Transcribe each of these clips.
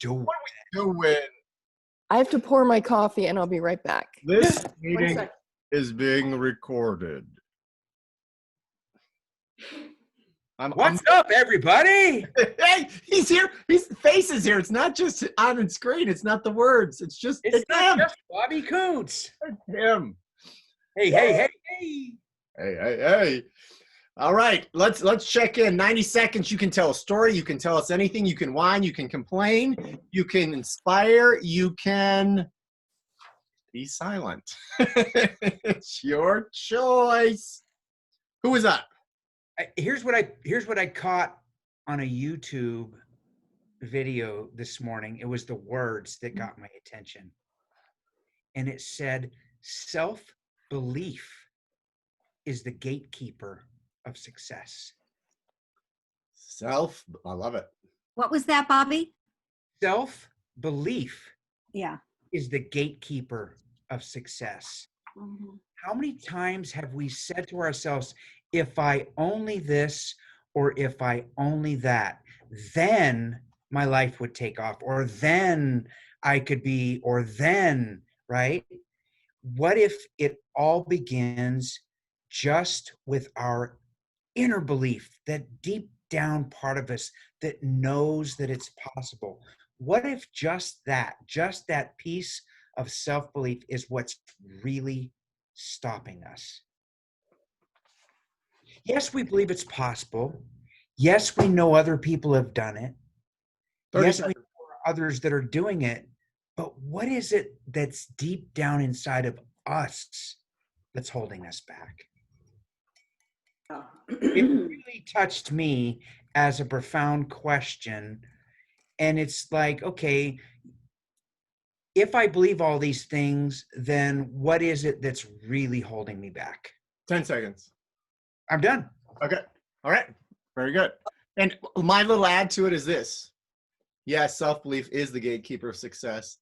doing? What are we doing? I have to pour my coffee and I'll be right back. This One meeting sec. is being recorded. What's up, everybody? Hey, he's here. His face is here. It's not just on the screen. It's not the words. It's just It's not him. just Bobby Coons. It's him. Hey, hey, hey, hey. Hey, hey, hey. All right, let's check in. 90 seconds. You can tell a story. You can tell us anything. You can whine. You can complain. You can inspire. You can be silent. It's your choice. Who is up? Here's what I caught on a YouTube video this morning. It was the words that got my attention. And it said, self-belief is the gatekeeper of success. I love it. What was that, Bobby? Self-belief Yeah. is the gatekeeper of success. Mm-hmm. How many times have we said to ourselves, if I only this, or if I only that, then my life would take off, or then I could be, or then, right? What if it all begins just with our inner belief, that deep down part of us that knows that it's possible? What if just that piece of self-belief is what's really stopping us? Yes, we believe it's possible. Yes, we know other people have done it. Yes, we know others that are doing it. But what is it that's deep down inside of us that's holding us back? It really touched me as a profound question. And it's like, okay, if I believe all these things, then what is it that's really holding me back? 10 seconds. I'm done. Okay. All right. Very good. And my little add to it is this. Yes, self-belief is the gatekeeper of success.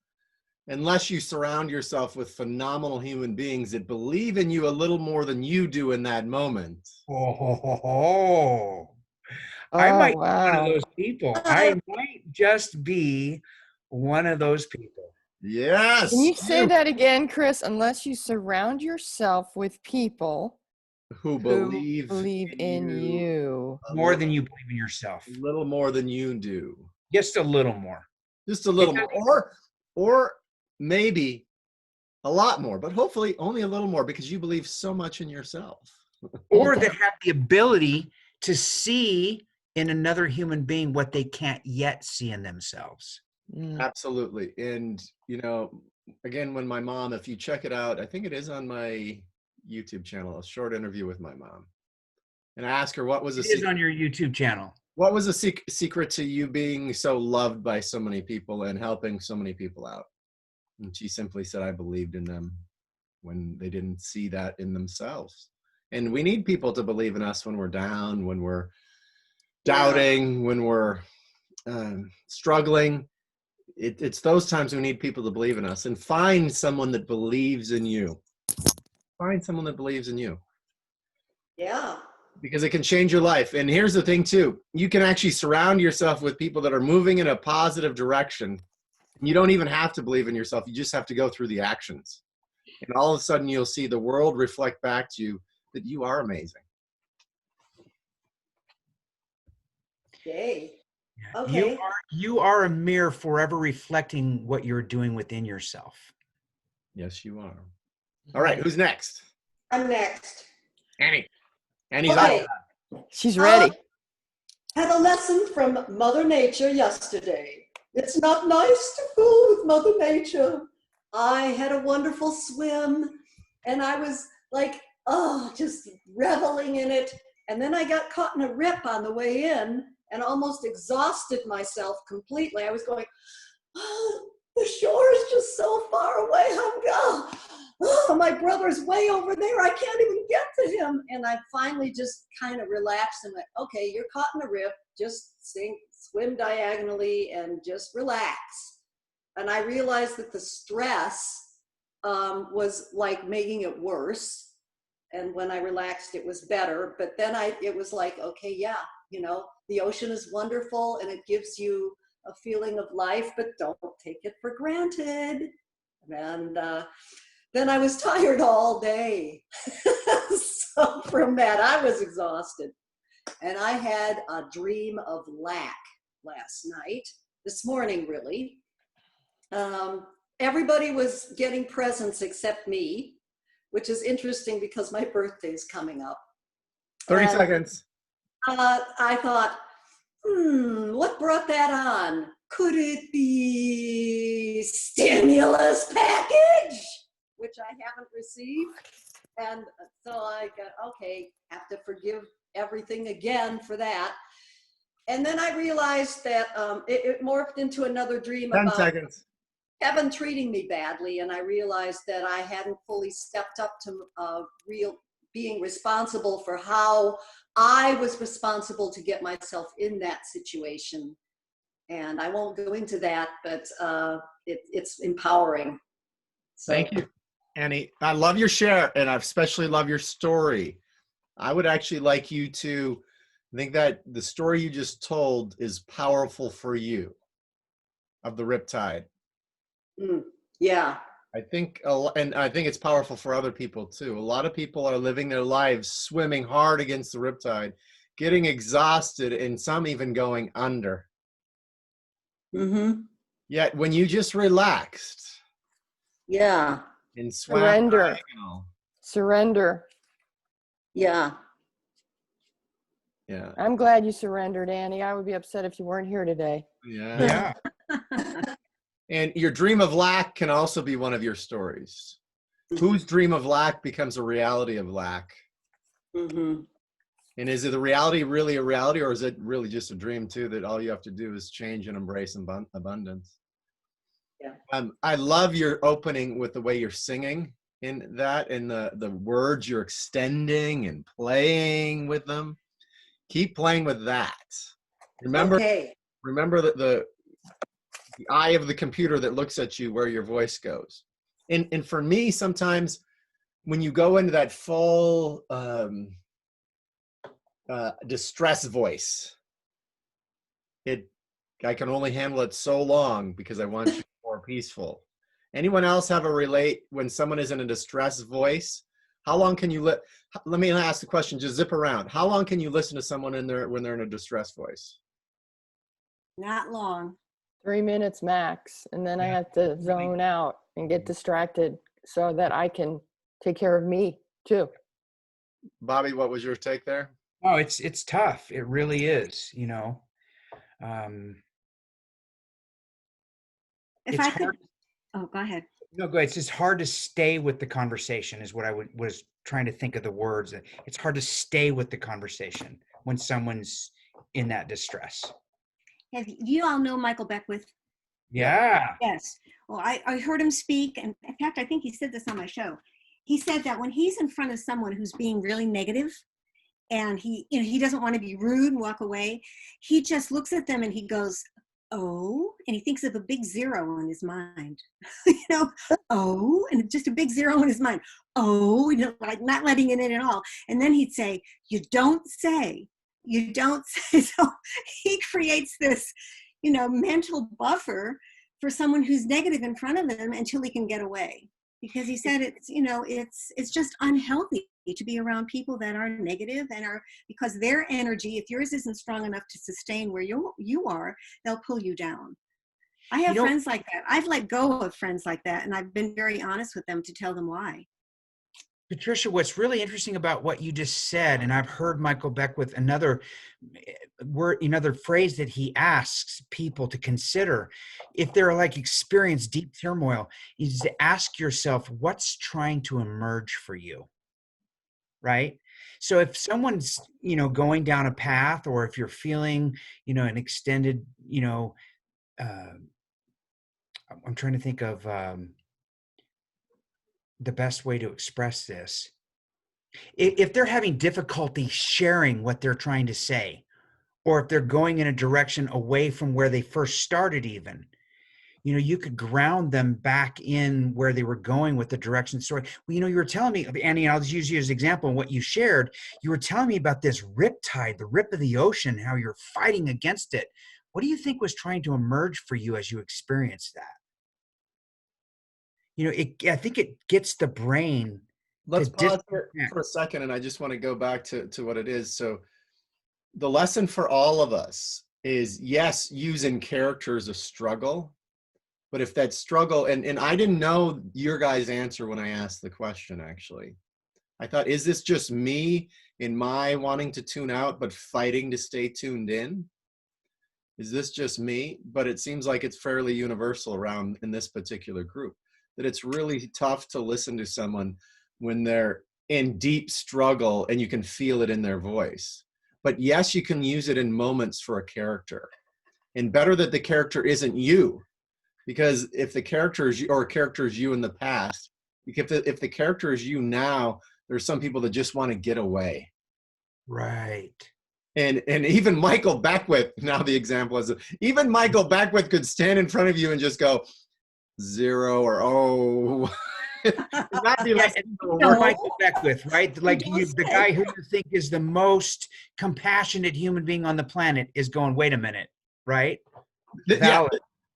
Unless you surround yourself with phenomenal human beings that believe in you a little more than you do in that moment. I might be one wow. of those people. I might just be one of those people. Yes. Can you say that again, Chris? Unless you surround yourself with people who believe in you. More than you believe in yourself. A little more than you do. Just a little more. Just a little more. Or maybe a lot more, but hopefully only a little more because you believe so much in yourself. Or that have the ability to see in another human being what they can't yet see in themselves. Absolutely. And, you know, again, when my mom, if you check it out, I think it is on my YouTube channel, a short interview with my mom. And I asked her, what was It is on your YouTube channel. What was the secret to you being so loved by so many people and helping so many people out? And she simply said, I believed in them when they didn't see that in themselves. And we need people to believe in us when we're down, when we're doubting, when we're struggling. It's those times we need people to believe in us, and find someone that believes in you. Find someone that believes in you. Yeah. Because it can change your life. And here's the thing too, you can actually surround yourself with people that are moving in a positive direction. You don't even have to believe in yourself. You just have to go through the actions. And all of a sudden you'll see the world reflect back to you that you are amazing. Yay. Okay. You are a mirror forever reflecting what you're doing within yourself. Yes, you are. All right, who's next? I'm next. Annie. Annie's Okay. up. She's ready. Had a lesson from Mother Nature yesterday. It's not nice to fool with Mother Nature. I had a wonderful swim and I was like, oh, just reveling in it. And then I got caught in a rip on the way in and almost exhausted myself completely. I was going, oh, the shore is just so far away. Oh, my brother's way over there. I can't even get to him. And I finally just kind of relaxed and went, okay, you're caught in a rip. Just swim diagonally and just relax. And I realized that the stress was like making it worse. And when I relaxed, it was better. But then it was like, okay, yeah, you know, the ocean is wonderful and it gives you a feeling of life, but don't take it for granted. And then I was tired all day. So from that, I was exhausted. And I had a dream of lack last night, this morning, really. Everybody was getting presents except me, which is interesting because my birthday is coming up. 30 And, seconds. I thought, what brought that on? Could it be stimulus package, which I haven't received? And so I got, okay, have to forgive everything again for that. And then I realized that it morphed into another dream 10 about seconds. Kevin treating me badly, and I realized that I hadn't fully stepped up to being responsible for how I was responsible to get myself in that situation. And I won't go into that, but it's empowering. So, Thank you, Annie. I love your share, and I especially love your story. I would actually like you to think that the story you just told is powerful for you, of the riptide. Yeah. I think, and I think it's powerful for other people too. A lot of people are living their lives swimming hard against the riptide, getting exhausted, and some even going under. Mm-hmm. Yet when you just relaxed Yeah. and swam Surrender. diagonal, Surrender. Yeah. yeah, I'm glad you surrendered, Annie. I would be upset if you weren't here today. yeah. Yeah. And your dream of lack can also be one of your stories. Whose dream of lack becomes a reality of lack? Mm-hmm. And is it the reality really a reality, or is it really just a dream too, that all you have to do is change and embrace abundance? Yeah. I love your opening with the way you're singing in that, and the words you're extending and playing with them. Keep playing with that. Remember, Okay. remember that the eye of the computer that looks at you where your voice goes. And for me, sometimes when you go into that full distress voice, I can only handle it so long because I want you more peaceful. Anyone else have a relate when someone is in a distress voice? How long can you let me ask the question, just zip around. How long can you listen to someone when they're in a distress voice? Not long. 3 minutes max. And then I have to zone out and get distracted so that I can take care of me too. Bobby, what was your take there? Oh, it's tough. It really is, If it's I could, hard. oh, go ahead. No, go ahead. It's just hard to stay with the conversation is what I was trying to think of the words. It's hard to stay with the conversation when someone's in that distress. You all know Michael Beckwith? Yeah. Yes. Well, I heard him speak, and in fact, I think he said this on my show. He said that when he's in front of someone who's being really negative, and he doesn't want to be rude and walk away, he just looks at them and he goes, "Oh," and he thinks of a big zero in his mind. "Oh," and just a big zero in his mind. "Oh," like not letting it in at all. And then he'd say, "You don't say." So he creates this, mental buffer for someone who's negative in front of him until he can get away. Because he said it's just unhealthy to be around people that are negative because their energy, if yours isn't strong enough to sustain where you are, they'll pull you down. I have friends like that. I've let go of friends like that, and I've been very honest with them to tell them why. Patricia, what's really interesting about what you just said, and I've heard Michael Beckwith another phrase that he asks people to consider if they're like experience deep turmoil, is to ask yourself what's trying to emerge for you, right? So if someone's going down a path, or if you're feeling an extended I'm trying to think of the best way to express this. If they're having difficulty sharing what they're trying to say, or if they're going in a direction away from where they first started even, you could ground them back in where they were going with the direction story. Well, you were telling me, Annie, and I'll just use you as an example in what you shared. You were telling me about this riptide, the rip of the ocean, how you're fighting against it. what do you think was trying to emerge for you as you experienced that? I think it gets the brain Let's to pause here disconnect. for a second, and I just want to go back to what it is. So the lesson for all of us is, yes, using character is a struggle, but if that struggle, and I didn't know your guys' answer when I asked the question, actually. I thought, is this just me in my wanting to tune out but fighting to stay tuned in? Is this just me? But it seems like it's fairly universal around in this particular group, that it's really tough to listen to someone when they're in deep struggle and you can feel it in their voice. But yes, you can use it in moments for a character. And better that the character isn't you, because if the character is you, or a character is you in the past, if the character is you now, there's some people that just want to get away. Right. And even Michael Beckwith, now the example is, even Michael Beckwith could stand in front of you and just go 0 or oh. That'd be like, Michael Beckwith, right? Like the guy who you think is the most compassionate human being on the planet is going, wait a minute, right? yeah.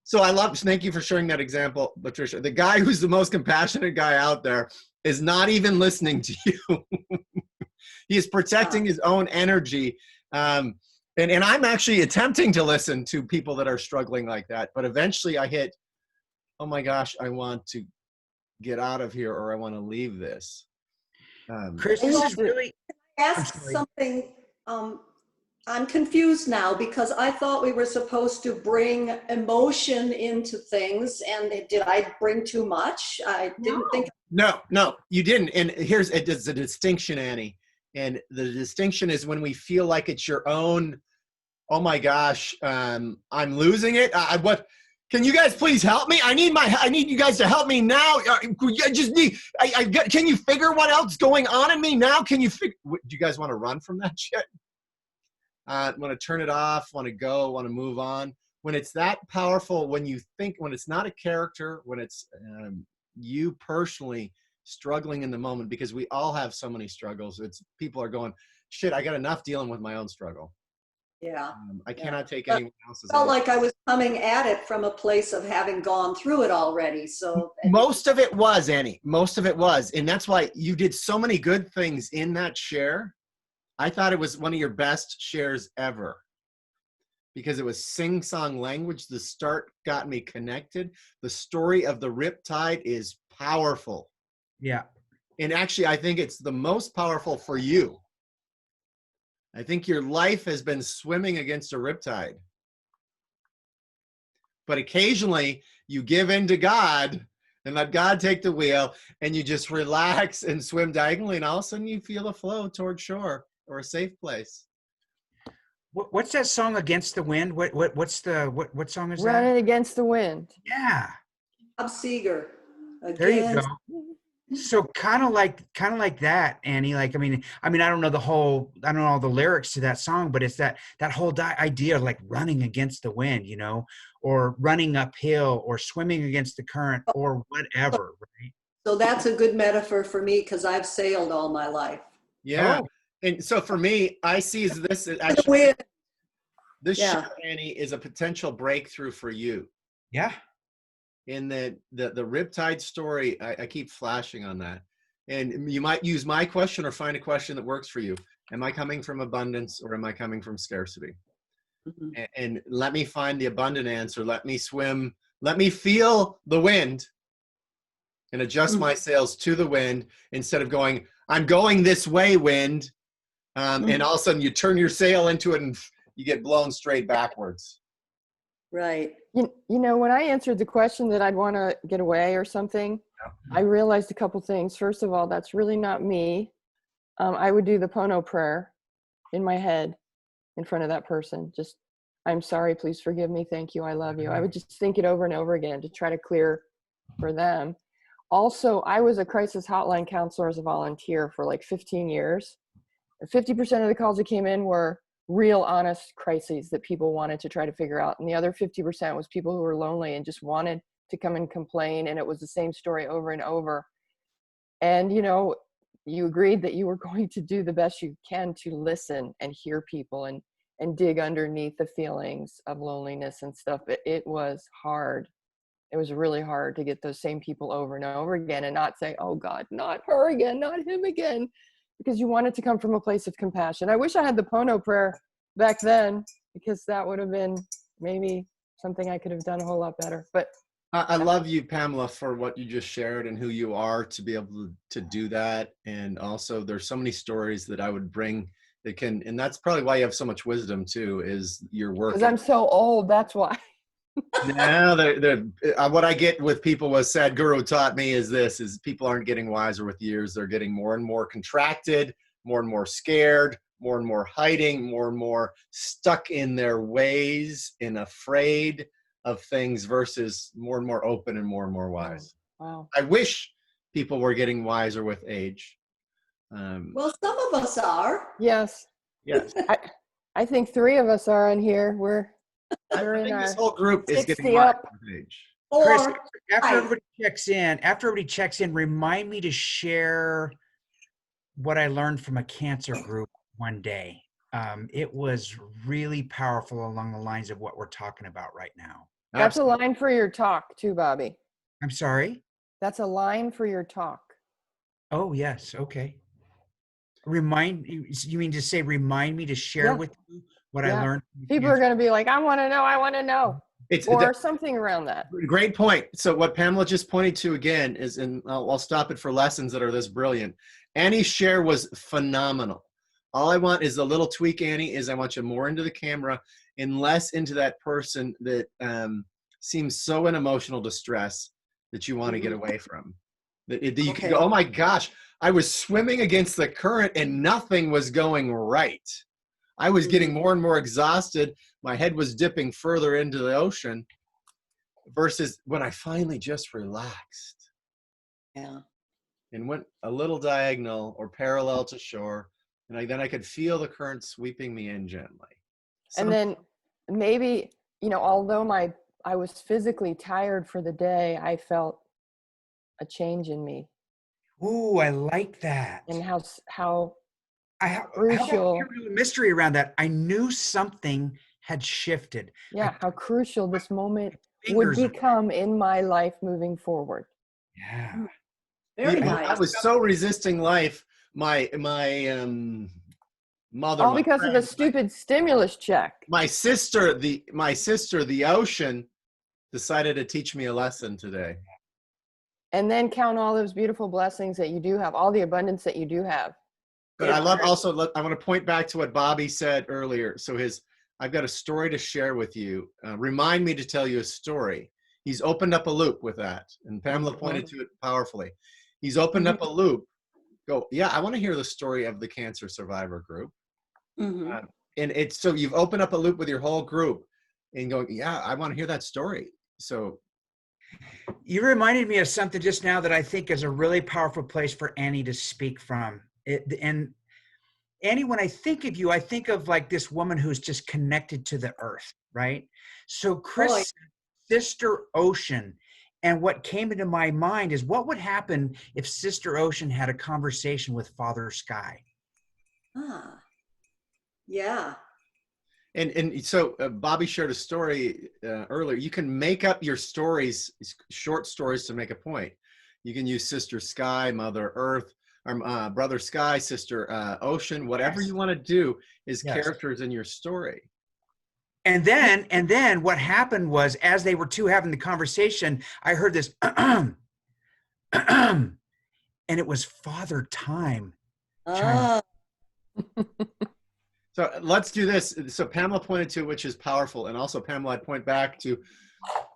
So thank you for sharing that example, Patricia. The guy who's the most compassionate guy out there is not even listening to you. He is protecting his own energy. And I'm actually attempting to listen to people that are struggling like that. But eventually I hit, oh my gosh, I want to get out of here, or I want to leave this. Chris, this is really... Ask something. I'm confused now because I thought we were supposed to bring emotion into things, and did I bring too much? I didn't think. No, you didn't. And here's a distinction, Annie. And the distinction is when we feel like it's your own, oh my gosh, I'm losing it. What? Can you guys please help me? I need you guys to help me now. I just need, can you figure what else is going on in me now? Can you figure, do you guys want to run from that shit? Want to turn it off, want to go, want to move on. When it's that powerful, when it's not a character, when it's you personally struggling in the moment, because we all have so many struggles. People are going, shit, I got enough dealing with my own struggle. Yeah. I cannot take anyone else's. Felt like I was coming at it from a place of having gone through it already. So most of it was, Annie. Most of it was. And that's why you did so many good things in that share. I thought it was one of your best shares ever, because it was sing-song language. The start got me connected. The story of the Riptide is powerful. Yeah. And actually, I think it's the most powerful for you. I think your life has been swimming against a riptide. But occasionally you give in to God and let God take the wheel, and you just relax and swim diagonally, and all of a sudden you feel a flow toward shore or a safe place. What's that song, Against the Wind? What song is that? Running Against the Wind. Yeah. Bob Seger. There you go. So kind of like that, Annie. Like, I mean, I don't know all the lyrics to that song, but it's that whole idea of like running against the wind, or running uphill, or swimming against the current, or whatever, right? So that's a good metaphor for me, because I've sailed all my life. Yeah. Oh. And so for me, I see this as actually, this show, Annie, is a potential breakthrough for you. Yeah. In the Riptide story, I keep flashing on that. And you might use my question or find a question that works for you. Am I coming from abundance, or am I coming from scarcity? Mm-hmm. And let me find the abundant answer. Let me swim. Let me feel the wind and adjust my sails to the wind, instead of going, I'm going this way, wind. And all of a sudden you turn your sail into it and you get blown straight backwards. Right. You know, when I answered the question that I'd want to get away or something, I realized a couple things. First of all, that's really not me. I would do the Pono prayer in my head in front of that person. Just, I'm sorry, please forgive me, thank you, I love you. I would just think it over and over again to try to clear for them. Also, I was a crisis hotline counselor as a volunteer for like 15 years. 50% of the calls that came in were real honest crises that people wanted to try to figure out. And the other 50% was people who were lonely and just wanted to come and complain. And it was the same story over and over. And, you agreed that you were going to do the best you can to listen and hear people and and dig underneath the feelings of loneliness and stuff. It was hard. It was really hard to get those same people over and over again and not say, oh God, not her again, not him again, because you want it to come from a place of compassion. I wish I had the Pono prayer back then, because that would have been maybe something I could have done a whole lot better. But I love you, Pamela, for what you just shared and who you are to be able to do that. And also there's so many stories that I would bring that can, and that's probably why you have so much wisdom too, is your work. because I'm so old, that's why. Now, what I get with people was Sadhguru taught me is people aren't getting wiser with years. They're getting more and more contracted, more and more scared, more and more hiding, more and more stuck in their ways and afraid of things versus more and more open and more wise. Wow. I wish people were getting wiser with age. Well, some of us are. Yes. Yes. I think 3 of us are on here. We're I in think this our whole group is 60 getting wiser up. with age. Chris, Or after I- everybody checks in, remind me to share what I learned from a cancer group one day. It was really powerful along the lines of what we're talking about right now. That's a line for your talk too, Bobby. I'm sorry. That's a line for your talk. Oh yes, okay. Remind you mean to say remind me to share Yeah. with you what Yeah. I learned? from People are cancer? going to be like, I want to know, I want to know. It's Or something around that. great point. So what Pamela just pointed to again is, and I'll stop it for lessons that are this brilliant. Annie's share was phenomenal. All I want is a little tweak, Annie, is I want you more into the camera and less into that person that seems so in emotional distress that you want to get away from. That you can go, oh my gosh, I was swimming against the current and nothing was going right. I was getting more and more exhausted. My head was dipping further into the ocean versus when I finally just relaxed Yeah. and went a little diagonal or parallel to shore. And then I could feel the current sweeping me in gently. And then maybe, although I was physically tired for the day, I felt a change in me Ooh, I like that. and how How crucial. about a mystery around that? I knew something had shifted. Yeah, how crucial this moment Fingers. would become in my life moving forward. Yeah. Very I nice. was so resisting life. My mother, All my because of a friend, stupid stimulus check. my sister, the ocean, decided to teach me a lesson today. And then count all those beautiful blessings that you do have, all the abundance that you do have. But I love also, I want to point back to what Bobby said earlier. So I've got a story to share with you. Remind me to tell you a story. He's opened up a loop with that. And Pamela pointed to it powerfully. He's opened up a loop. Go, yeah, I want to hear the story of the cancer survivor group. Mhm. And it's, so you've opened up a loop with your whole group and going, yeah, I want to hear that story. So You reminded me of something just now that I think is a really powerful place for Annie to speak from. And Annie, when I think of you, I think of like this woman who's just connected to the earth, right? So Chris, Right. Sister Ocean, and what came into my mind is what would happen if Sister Ocean had a conversation with Father Sky? Ah. Yeah. And so Bobby shared a story earlier. You can make up your stories, short stories, to make a point. You can use Sister Sky, Mother Earth, or Brother Sky, Sister Ocean. Whatever you want to do is Yes. characters in your story. And then what happened was, as they were two having the conversation, I heard this, and it was Father Time. Ah. So let's do this. So Pamela pointed to, which is powerful. And also Pamela, I'd point back to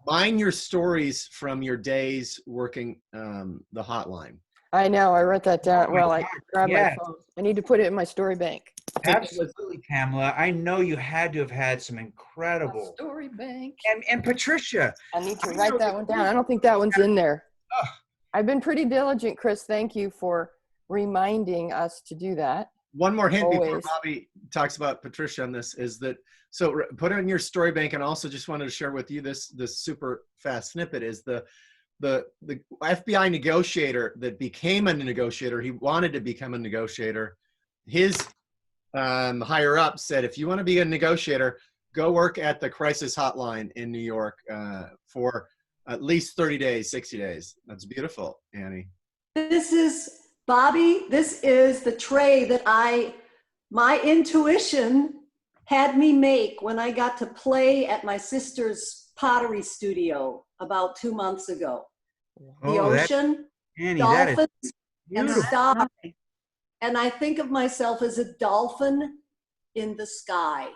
mine your stories from your days working the hotline. I know, I wrote that down. Oh my Well, I God, grabbed yes. my phone. I need to put it in my story bank. Absolutely, Pamela. I know you had to have had some My incredible. story bank. And Patricia, I need to I write know that that one down. I don't think that one's in there. Ugh. I've been pretty diligent, Chris. Thank you for reminding us to do that. One more hint before Always. Bobby talks about Patricia on this is that, so put it in your story bank, and also just wanted to share with you this super fast snippet is the FBI negotiator that became a negotiator. He wanted to become a negotiator. His higher up said, if you want to be a negotiator, go work at the crisis hotline in New York for at least 30 days, 60 days. That's beautiful, Annie. This is, Bobby, this is the tray that my intuition had me make when I got to play at my sister's pottery studio about 2 months ago. The Oh, that, ocean, Annie, that is dolphins, and beautiful. stars. Lovely. And I think of myself as a dolphin in the sky.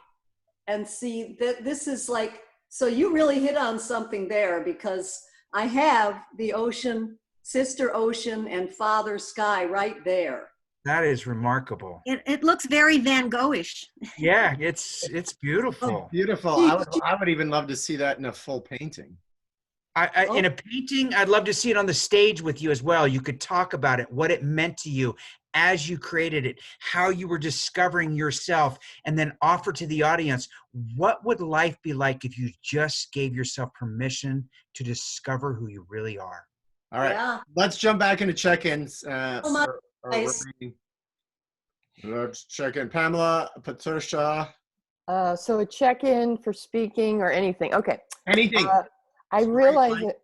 And see, that this is like, so you really hit on something there, because I have the ocean, sister ocean and father sky right there. That is remarkable. It looks very Van Gogh-ish. Yeah, it's Oh, beautiful. beautiful. I would even love to see that in a full painting. In a painting, I'd love to see it on the stage with you as well. You could talk about it, what it meant to you as you created it, how you were discovering yourself, and then offer to the audience, what would life be like if you just gave yourself permission to discover who you really are? All right, Yeah. let's jump back into check-ins. Oh my nice. Let's check in. Pamela, Patricia, So a check-in for speaking or anything. Okay. anything. I Straight realize line, that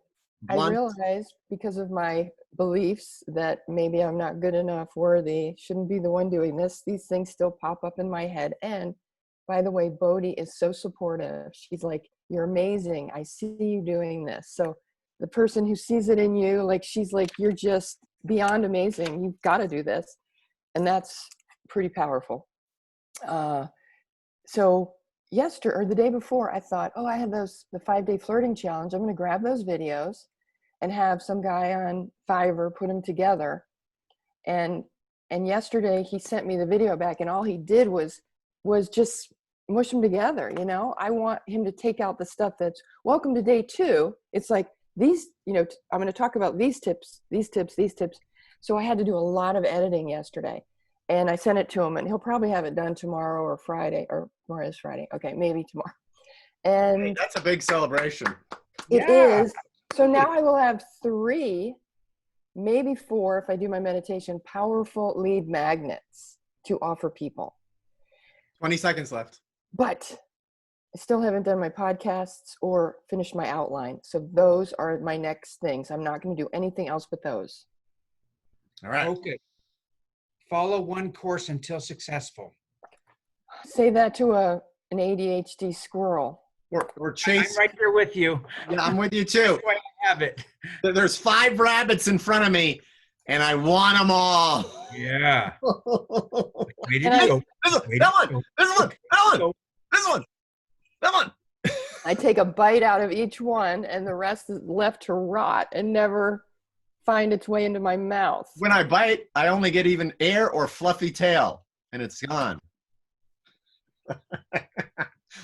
I blunt. realize because of my beliefs that maybe I'm not good enough, worthy, shouldn't be the one doing this. These things still pop up in my head. And by the way, Bodhi is so supportive. She's like, you're amazing. I see you doing this. So the person who sees it in you, like, she's like, you're just beyond amazing. You've got to do this. And that's pretty powerful. So yesterday or the day before, I thought, oh, I had the 5-day flirting challenge. I'm going to grab those videos and have some guy on Fiverr put them together. And yesterday he sent me the video back, and all he did was just mush them together. You know, I want him to take out the stuff that's welcome to day 2. It's like these, you know, I'm going to talk about these tips, these tips, these tips. So I had to do a lot of editing yesterday, and I sent it to him, and he'll probably have it done tomorrow or Friday, or tomorrow is Friday. Okay, maybe tomorrow. And Hey, that's a big celebration. it Yeah. is. So now I will have 3, maybe 4 if I do my meditation, powerful lead magnets to offer people. 20 seconds left. But I still haven't done my podcasts or finished my outline. So those are my next things. I'm not going to do anything else but those. All right. Okay. Follow one course until successful. Say that to an ADHD squirrel. We're I'm chasing. right here with you. Yeah, I'm with you too. I have it. There's 5 rabbits in front of me, and I want them all. Yeah. Way to And I- go. This one, this one, that one, this one, that one. I take a bite out of each one, and the rest is left to rot and never find its way into my mouth. When I bite, I only get even air or fluffy tail, and it's gone.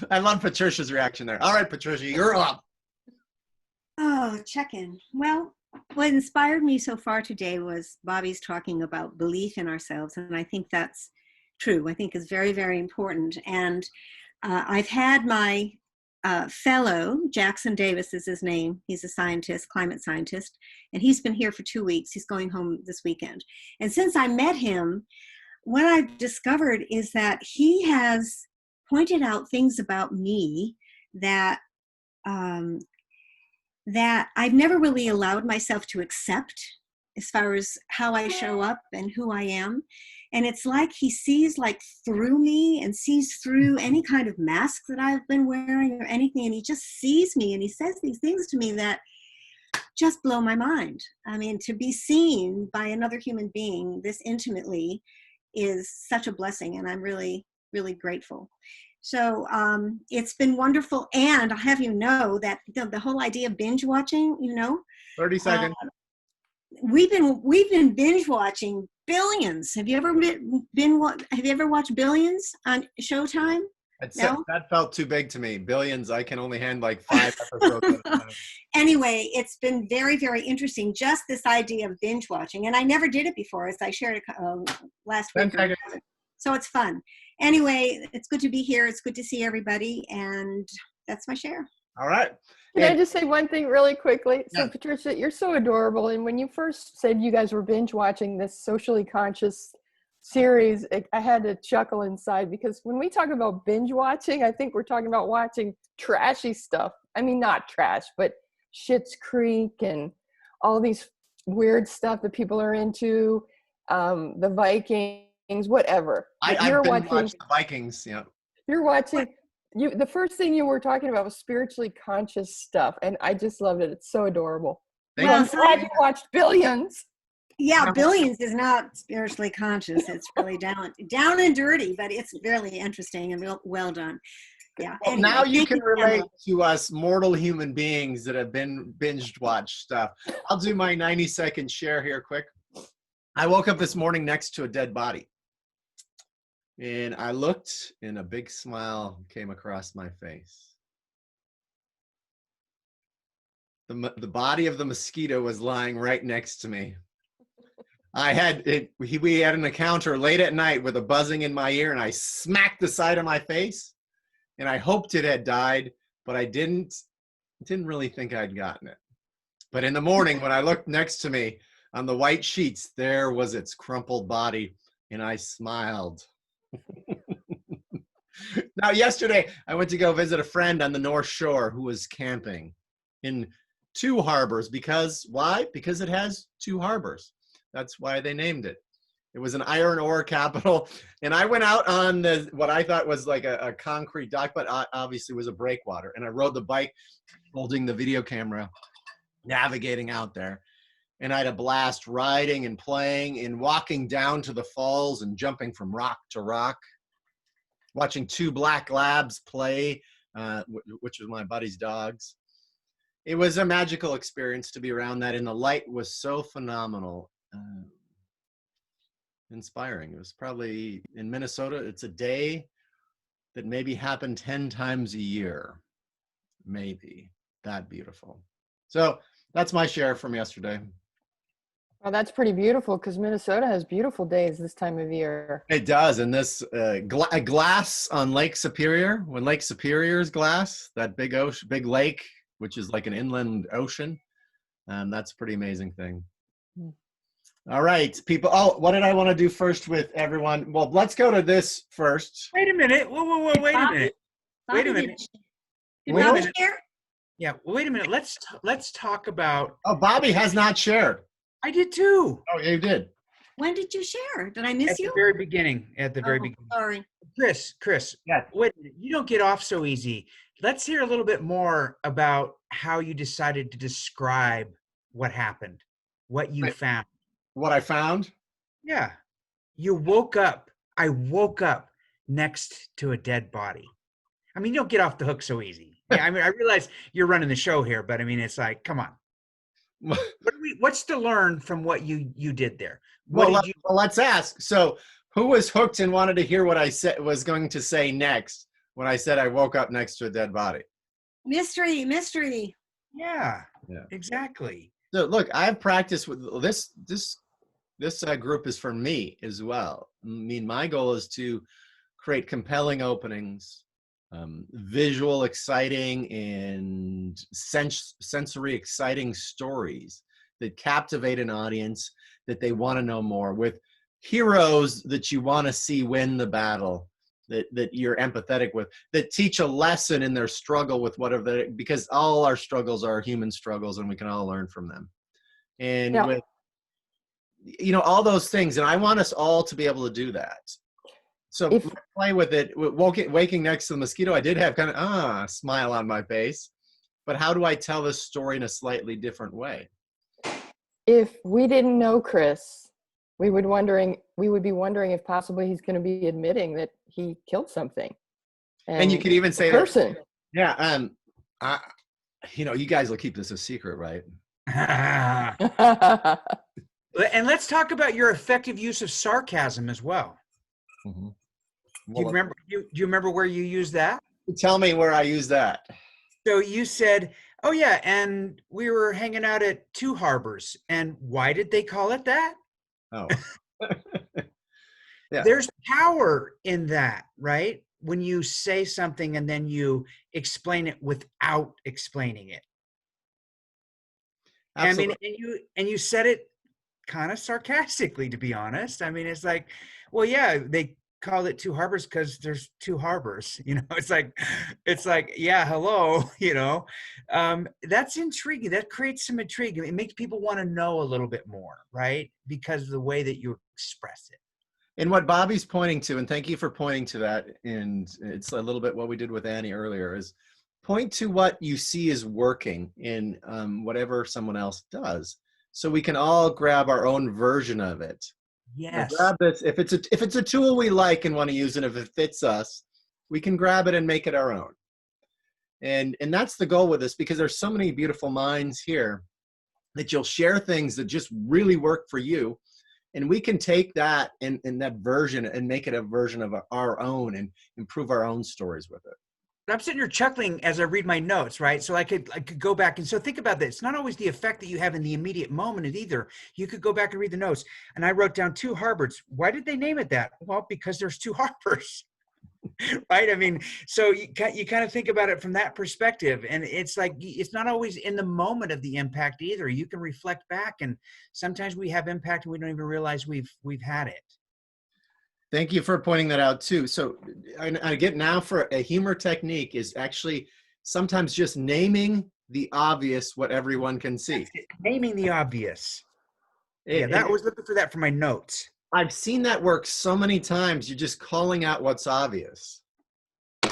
I love Patricia's reaction there. All right, Patricia, you're up. Oh, check-in. Well, what inspired me so far today was Bobby's talking about belief in ourselves, and I think that's true. I think it's very, very important. And I've had my fellow, Jackson Davis is his name. He's a scientist, climate scientist, and he's been here for 2 weeks. He's going home this weekend. And since I met him, what I've discovered is that he has pointed out things about me that that I've never really allowed myself to accept as far as how I show up and who I am. And it's like he sees like through me and sees through any kind of mask that I've been wearing or anything. And he just sees me and he says these things to me that just blow my mind. I mean, to be seen by another human being this intimately is such a blessing. And I'm really, really grateful. So it's been wonderful. And I'll have you know that the whole idea of binge watching, 30 seconds. we've been binge watching Billions. Have you ever watched Billions on Showtime? No? That felt too big to me. Billions, I can only handle like 5 episodes at a time. Anyway, it's been very, very interesting, just this idea of binge watching. And I never did it before, as I shared last 10 week. seconds. So it's fun. Anyway, it's good to be here. It's good to see everybody. And that's my share. All right. Can I just say one thing really quickly? So Yeah. Patricia, you're so adorable. And when you first said you guys were binge watching this socially conscious series, I had to chuckle inside because when we talk about binge watching, I think we're talking about watching trashy stuff. I mean, not trash, but Schitt's Creek and all these weird stuff that people are into, the Vikings, whatever. But I've been watching the Vikings. Yeah. you're watching. The first thing you were talking about was spiritually conscious stuff, and I just loved it. It's so adorable. Thank Well, you. I'm glad you watched Billions. Yeah, Billions is not spiritually conscious. It's really down and dirty, but it's really interesting and well done. Yeah. Well, Anyway, now you thank can Pamela. relate to us mortal human beings that have been binged watch stuff. I'll do my 90-second share here quick. I woke up this morning next to a dead body. And I looked and a big smile came across my face. The body of the mosquito was lying right next to me. We had an encounter late at night with a buzzing in my ear, and I smacked the side of my face. And I hoped it had died, but I didn't really think I'd gotten it. But in the morning, when I looked next to me on the white sheets, there was its crumpled body, and I smiled. Now, yesterday, I went to go visit a friend on the North Shore who was camping in two harbors. Why? Because it has two harbors. That's why they named it. It was an iron ore capital. And I went out on what I thought was like a concrete dock, but obviously was a breakwater. And I rode the bike holding the video camera, navigating out there. And I had a blast riding and playing and walking down to the falls and jumping from rock to rock, watching two black labs play, which was my buddy's dogs. It was a magical experience to be around that, and the light was so phenomenal. Inspiring. It was probably in Minnesota. It's a day that maybe happened 10 times a year. Maybe that beautiful. So that's my share from yesterday. Well, that's pretty beautiful because Minnesota has beautiful days this time of year. It does. And this glass on Lake Superior, when Lake Superior is glass, that big ocean, big lake, which is like an inland ocean, that's a pretty amazing thing. All right, people. Oh, what did I want to do first with everyone? Well, let's go to this first. Wait a minute. Whoa, wait a minute. Wait a minute. Did Wait a Bobby minute. share? Yeah, wait a minute. Let's talk about. Oh, Bobby has not shared. I did too. Oh, you did. When did you share? Did I At miss the you? very beginning. At the very Oh, beginning. sorry. Chris. Yes. Wait a minute. You don't get off so easy. Let's hear a little bit more about how you decided to describe what happened, what you Right. found. What I found? Yeah. You woke up. I woke up next to a dead body. I mean, you don't get off the hook so easy. Yeah, I mean, I realize you're running the show here, but I mean, it's like, come on. What's to learn from what you did there? What Well, did you? let's ask. So, who was hooked and wanted to hear what I was going to say next when I said I woke up next to a dead body? Mystery. Yeah, Yeah. exactly. So, look, I've practiced with this group is for me as well. I mean, my goal is to create compelling openings, visual, exciting, and sensory exciting stories that captivate an audience that they want to know more, with heroes that you want to see win the battle, that you're empathetic with, that teach a lesson in their struggle with whatever, because all our struggles are human struggles and we can all learn from them. And Yeah. with, all those things. And I want us all to be able to do that. So play with it. Waking next to the mosquito, I did have kind of a smile on my face. But how do I tell this story in a slightly different way? If we didn't know Chris, we would be wondering if possibly he's going to be admitting that he killed something. And you could even say person. Yeah. You guys will keep this a secret, right? And let's talk about your effective use of sarcasm as well. Mm-hmm. Do you remember? Do you remember where you used that? Tell me where I used that. So you said, "Oh yeah, and we were hanging out at Two Harbors." And why did they call it that? Oh, yeah. There's power in that, right? When you say something and then you explain it without explaining it. Absolutely. I mean, and you said it kind of sarcastically, to be honest. I mean, it's like, well, yeah, they called it Two Harbors because there's two harbors. It's like, yeah, hello, that's intriguing. That creates some intrigue. It makes people want to know a little bit more, right? Because of the way that you express it. And what Bobby's pointing to, and thank you for pointing to that, and it's a little bit what we did with Annie earlier, is point to what you see is working in whatever someone else does, so we can all grab our own version of it. Yes. Grab this if it's a tool we like and want to use, and if it fits us, we can grab it and make it our own. And that's the goal with this, because there's so many beautiful minds here that you'll share things that just really work for you. And we can take that and that version and make it a version of our own and improve our own stories with it. I'm sitting here chuckling as I read my notes, right? So I could go back. And so think about this. It's not always the effect that you have in the immediate moment either. You could go back and read the notes. And I wrote down Two Harbors. Why did they name it that? Well, because there's two harbors, right? I mean, so you kind of think about it from that perspective. And it's like, it's not always in the moment of the impact either. You can reflect back, and sometimes we have impact and we don't even realize we've had it. Thank you for pointing that out too. So I get now for a humor technique is actually sometimes just naming the obvious, what everyone can see. Naming the obvious. I was looking for that for my notes. I've seen that work so many times. You're just calling out what's obvious.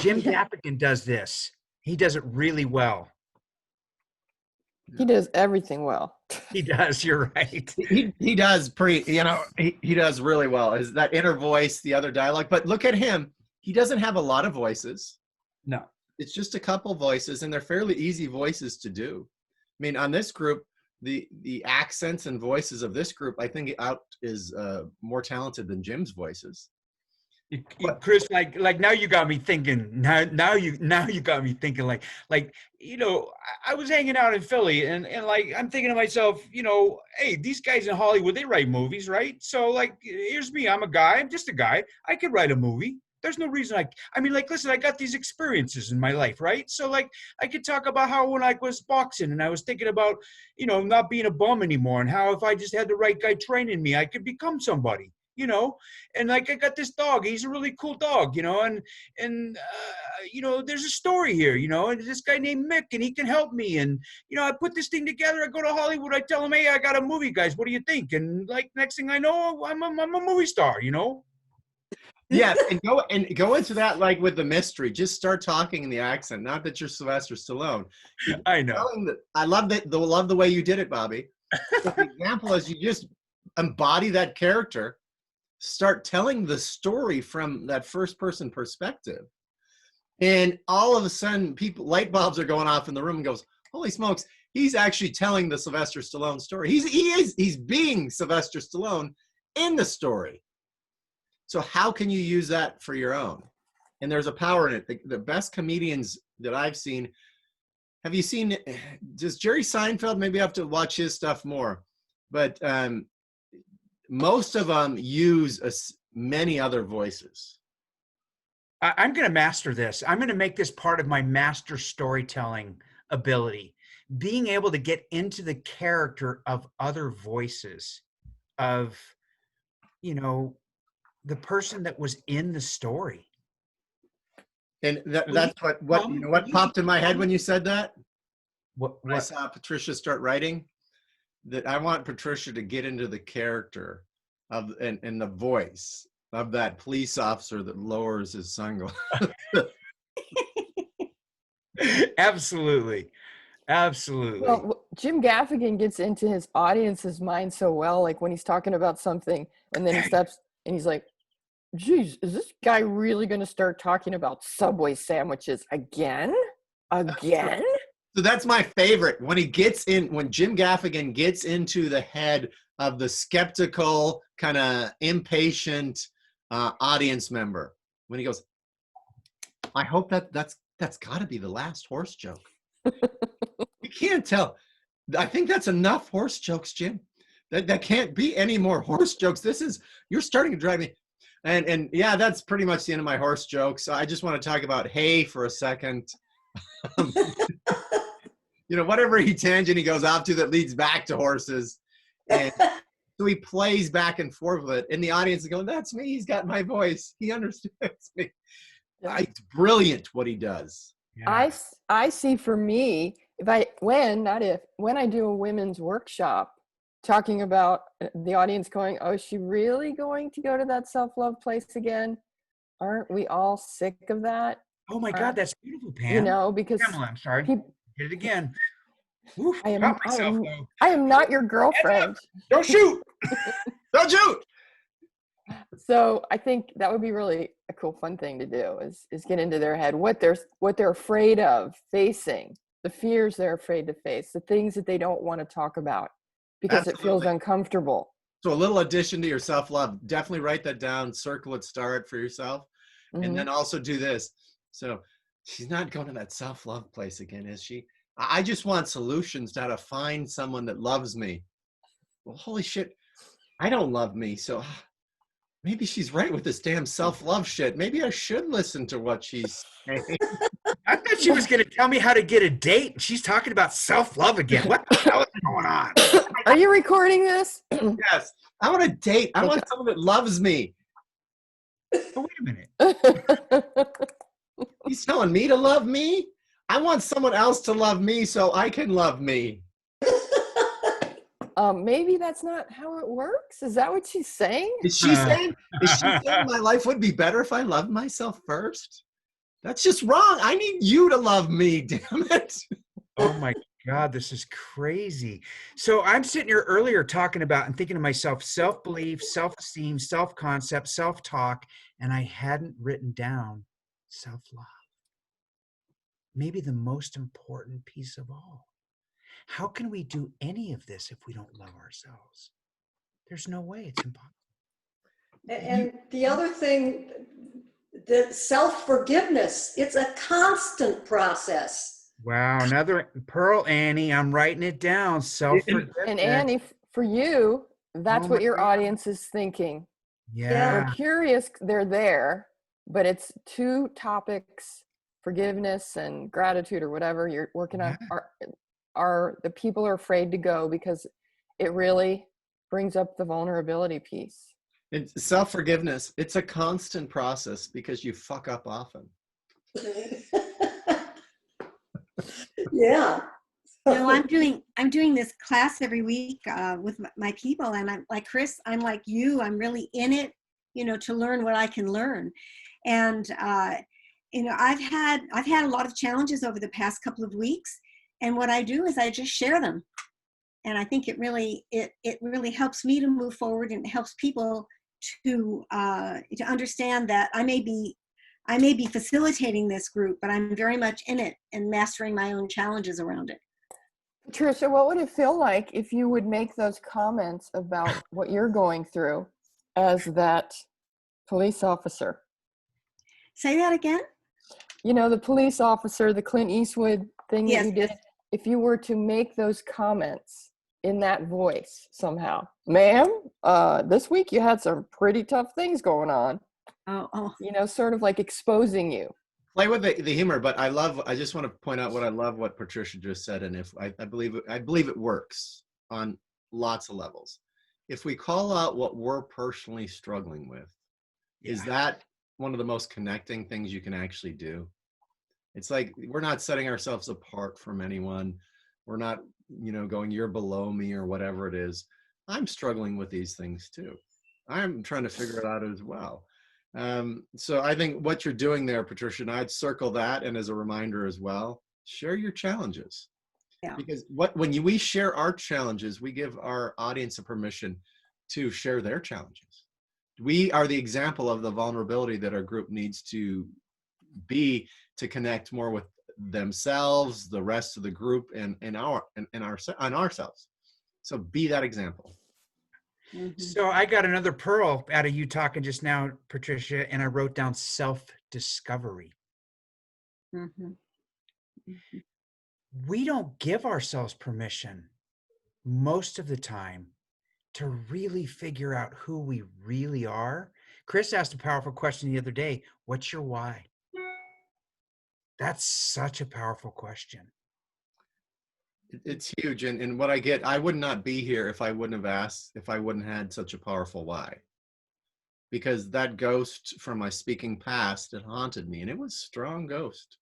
Jim Gaffigan does this. He does it really well. He does everything well. He does. You're right. He does he does really well. Is that inner voice, the other dialogue. But look at him. He doesn't have a lot of voices. No. It's just a couple voices, and they're fairly easy voices to do. I mean, on this group, the accents and voices of this group, I think out is more talented than Jim's voices. Chris, like now you got me thinking. Now you got me thinking. Like I was hanging out in Philly, and like I'm thinking to myself, hey, these guys in Hollywood, they write movies, right? So like, here's me. I'm a guy. I'm just a guy. I could write a movie. There's no reason listen, I got these experiences in my life, right? So like, I could talk about how when I was boxing and I was thinking about, not being a bum anymore, and how if I just had the right guy training me, I could become somebody. And like, I got this dog, he's a really cool dog, and there's a story here, and this guy named Mick, and he can help me. And, I put this thing together, I go to Hollywood, I tell him, hey, I got a movie, guys, what do you think? And like, next thing I know, I'm a movie star, Yeah, and go into that, like with the mystery, just start talking in the accent, not that you're Sylvester Stallone. I know. I love the way you did it, Bobby. So the example is you just embody that character. Start telling the story from that first person perspective. And all of a sudden light bulbs are going off in the room, and goes, holy smokes, he's actually telling the Sylvester Stallone story. He's being Sylvester Stallone in the story. So how can you use that for your own? And there's a power in it. The best comedians that I've seen, have you seen, does Jerry Seinfeld, maybe I have to watch his stuff more, but most of them use many other voices. I'm going to master this. I'm going to make this part of my master storytelling ability. Being able to get into the character of other voices, of, the person that was in the story. And that's what popped in my head when you said that? When I saw Patricia start writing, that I want Patricia to get into the character of and the voice of that police officer that lowers his sunglasses. Absolutely. Well, Jim Gaffigan gets into his audience's mind so well, like when he's talking about something, and then he steps and he's like, geez, is this guy really going to start talking about Subway sandwiches again? So that's my favorite. When Jim Gaffigan gets into the head of the skeptical, kind of impatient audience member, when he goes, I hope that's got to be the last horse joke. You can't tell. I think that's enough horse jokes, Jim. That can't be any more horse jokes. You're starting to drive me. And yeah, that's pretty much the end of my horse jokes. I just want to talk about hay for a second. Whatever tangent he goes off to that leads back to horses. And So he plays back and forth with it, and the audience is going, "That's me. He's got my voice. He understands me." Yeah. It's brilliant what he does. Yeah. I see for me, when I do a women's workshop talking about the audience going, oh, is she really going to go to that self-love place again? Aren't we all sick of that? Oh my God, that's beautiful, Pam. You know, because Pamela, I'm sorry. peop- Did it again. Oof, I caught myself, though. am not your girlfriend. Don't shoot. Don't shoot. So I think that would be really a cool, fun thing to do is get into their head, what they're afraid of facing, the fears they're afraid to face, the things that they don't want to talk about because it feels Absolutely. uncomfortable. So a little addition to your self-love, definitely write that down, circle it, star it for yourself. Mhm. And then also do this. So she's not going to that self-love place again, is she? I just want solutions to how to find someone that loves me. Well, holy shit, I don't love me. So maybe she's right with this damn self-love shit. Maybe I should listen to what she's saying. I thought she was going to tell me how to get a date. And she's talking about self-love again. What the hell is going on? Are you recording this? Yes, I want a date. I want someone that loves me. Oh, wait a minute. He's telling me to love me. I want someone else to love me so I can love me. Maybe that's not how it works. Is that what she's saying? Is she saying my life would be better if I loved myself first? That's just wrong. I need you to love me, damn it. Oh my God, this is crazy. So I'm sitting here earlier talking about and thinking to myself, self-belief, self-esteem, self-concept, self-talk, and I hadn't written down self-love. Maybe the most important piece of all. How can we do any of this if we don't love ourselves? There's no way. It's impossible. And the other thing, the self-forgiveness, it's a constant process. Wow, another Pearl Annie. I'm writing it down. Self-forgiveness. And Annie, for you, that's Oh what my your God. audience is thinking. Yeah. They're curious, they're there, but it's two topics, forgiveness and gratitude or whatever you're working on, are the people are afraid to go because it really brings up the vulnerability piece. It's self-forgiveness. It's a constant process because you fuck up often. Yeah. No, I'm doing this class every week with my people, and I'm like Chris. I'm like you. I'm really in it, to learn what I can learn. And I've had a lot of challenges over the past couple of weeks, and what I do is I just share them, and I think it really helps me to move forward, and it helps people to understand that I may be facilitating this group, but I'm very much in it and mastering my own challenges around it. Patricia, what would it feel like if you would make those comments about what you're going through as that police officer? Say that again? The police officer, the Clint Eastwood thing that you did. Yes. If you were to make those comments in that voice somehow, ma'am, this week you had some pretty tough things going on. Oh. Sort of like exposing you. Play with the humor, but I just want to point out what Patricia just said, and if I believe it works on lots of levels. If we call out what we're personally struggling with, is that one of the most connecting things you can actually do? It's like we're not setting ourselves apart from anyone. We're not, going, you're below me or whatever it is. I'm struggling with these things too. I'm trying to figure it out as well. So I think what you're doing there, Patricia, and I'd circle that, and as a reminder as well, share your challenges. Yeah. Because we share our challenges, we give our audience a permission to share their challenges. We are the example of the vulnerability that our group needs to be to connect more with themselves, the rest of the group, and ourselves. So be that example. Mm-hmm. So I got another pearl out of you talking just now, Patricia, and I wrote down self-discovery. Mm-hmm. Mm-hmm. We don't give ourselves permission most of the time to really figure out who we really are. Chris asked a powerful question the other day. What's your why? That's such a powerful question. It's huge. And what I get, I would not be here if I wouldn't have asked, if I wouldn't had such a powerful why. Because that ghost from my speaking past, it haunted me, and it was a strong ghost.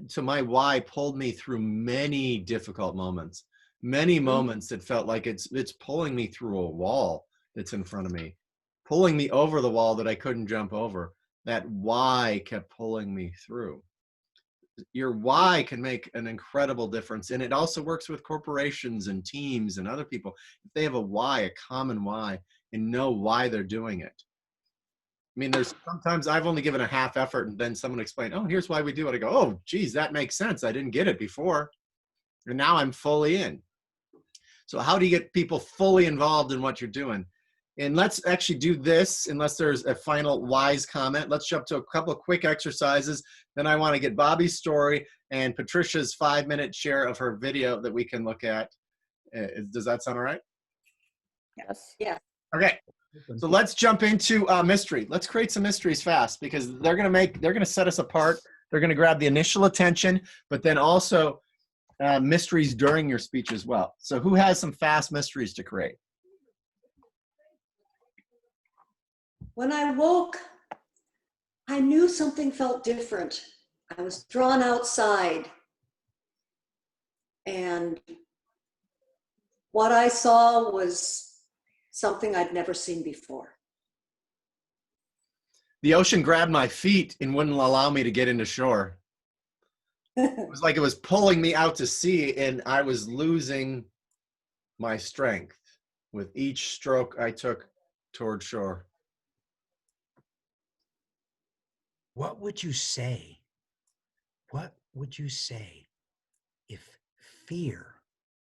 So my why pulled me through many difficult moments, many moments that felt like it's pulling me through a wall that's in front of me, pulling me over the wall that I couldn't jump over. That why kept pulling me through. Your why can make an incredible difference. And it also works with corporations and teams and other people. If they have a why, a common why, and know why they're doing it. I mean, there's sometimes I've only given a half effort and then someone explained, oh, here's why we do it. I go, oh, geez, that makes sense. I didn't get it before. And now I'm fully in. So how do you get people fully involved in what you're doing? And let's actually do this, unless there's a final wise comment. Let's jump to a couple of quick exercises. Then I want to get Bobby's story and Patricia's 5-minute share of her video that we can look at. Does that sound all right? Yes. Yeah. Okay. So let's jump into mystery. Let's create some mysteries fast, because they're gonna set us apart. They're gonna grab the initial attention, but then also mysteries during your speech as well. So who has some fast mysteries to create? When I woke, I knew something felt different. I was drawn outside. And what I saw was something I'd never seen before. The ocean grabbed my feet and wouldn't allow me to get into shore. It was like it was pulling me out to sea, and I was losing my strength with each stroke I took toward shore. What would you say? What would you say if fear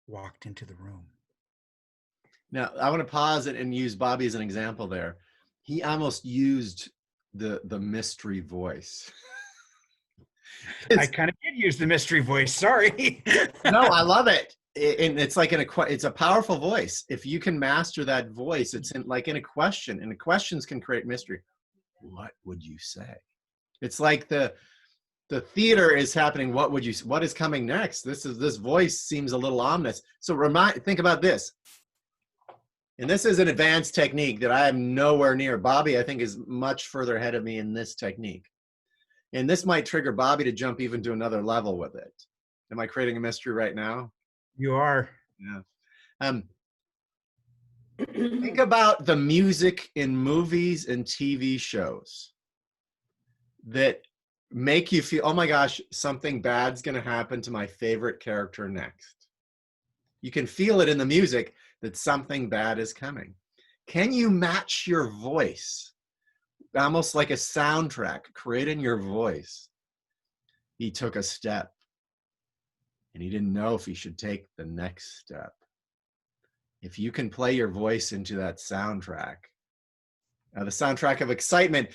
walked into the room? Now, I want to pause it and use Bobby as an example there. He almost used the mystery voice. I kind of did use the mystery voice. Sorry. No, I love it. And it's like it's a powerful voice. If you can master that voice, it's like in a question, and the questions can create mystery. What would you say? It's like the theater is happening. What is coming next? This voice seems a little ominous. So think about this. And this is an advanced technique that I am nowhere near. Bobby, I think, is much further ahead of me in this technique. And this might trigger Bobby to jump even to another level with it. Am I creating a mystery right now? You are. Yeah. Think about the music in movies and TV shows that make you feel, oh my gosh, something bad's going to happen to my favorite character next. You can feel it in the music that something bad is coming. Can you match your voice? Almost like a soundtrack, creating your voice. He took a step, and he didn't know if he should take the next step. If you can play your voice into that soundtrack, the soundtrack of excitement,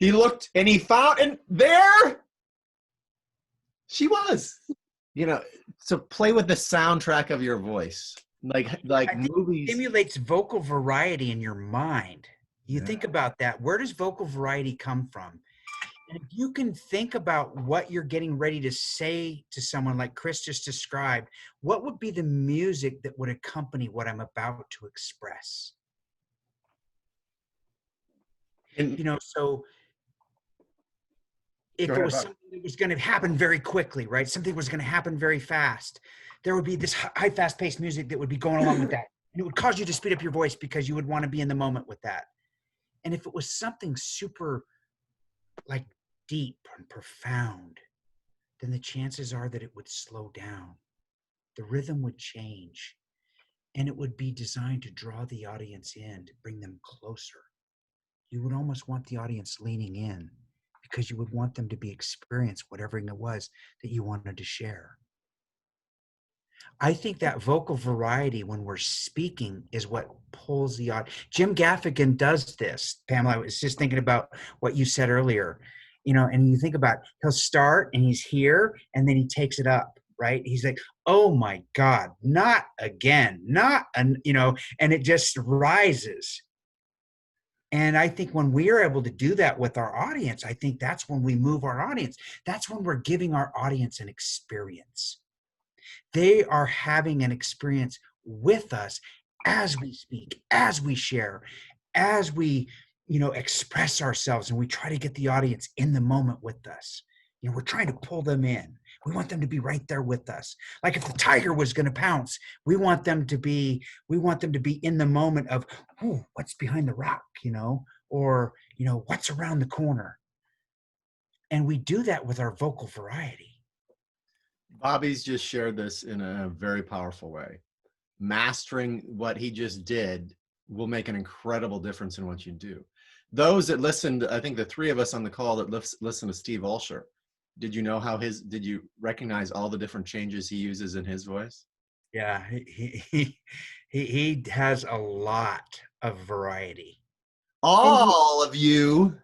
he looked and he found, and there she was. So play with the soundtrack of your voice, like movies. It stimulates vocal variety in your mind. You think about that. Where does vocal variety come from? And if you can think about what you're getting ready to say to someone like Chris just described, what would be the music that would accompany what I'm about to express? And, so if it was something that was going to happen very quickly, right? Something was going to happen very fast. There would be this high, fast-paced music that would be going along with that. And it would cause you to speed up your voice because you would want to be in the moment with that. And if it was something super like deep and profound, then the chances are that it would slow down. The rhythm would change, and it would be designed to draw the audience in, to bring them closer. You would almost want the audience leaning in because you would want them to experience whatever it was that you wanted to share. I think that vocal variety when we're speaking is what pulls the audience. Jim Gaffigan does this. Pamela, I was just thinking about what you said earlier, and you think about, he'll start and he's here and then he takes it up, right? He's like, oh my God, not again, and it just rises. And I think when we are able to do that with our audience, I think that's when we move our audience. That's when we're giving our audience an experience. They are having an experience with us as we speak, as we share, as we, express ourselves, and we try to get the audience in the moment with us. We're trying to pull them in. We want them to be right there with us. Like if the tiger was going to pounce, we want them to be in the moment of, oh, what's behind the rock, or, what's around the corner. And we do that with our vocal variety. Bobby's just shared this in a very powerful way. Mastering what he just did will make an incredible difference in what you do. Those that listened, I think the three of us on the call that listened to Steve Olsher, did you know did you recognize all the different changes he uses in his voice? Yeah, he has a lot of variety. All of you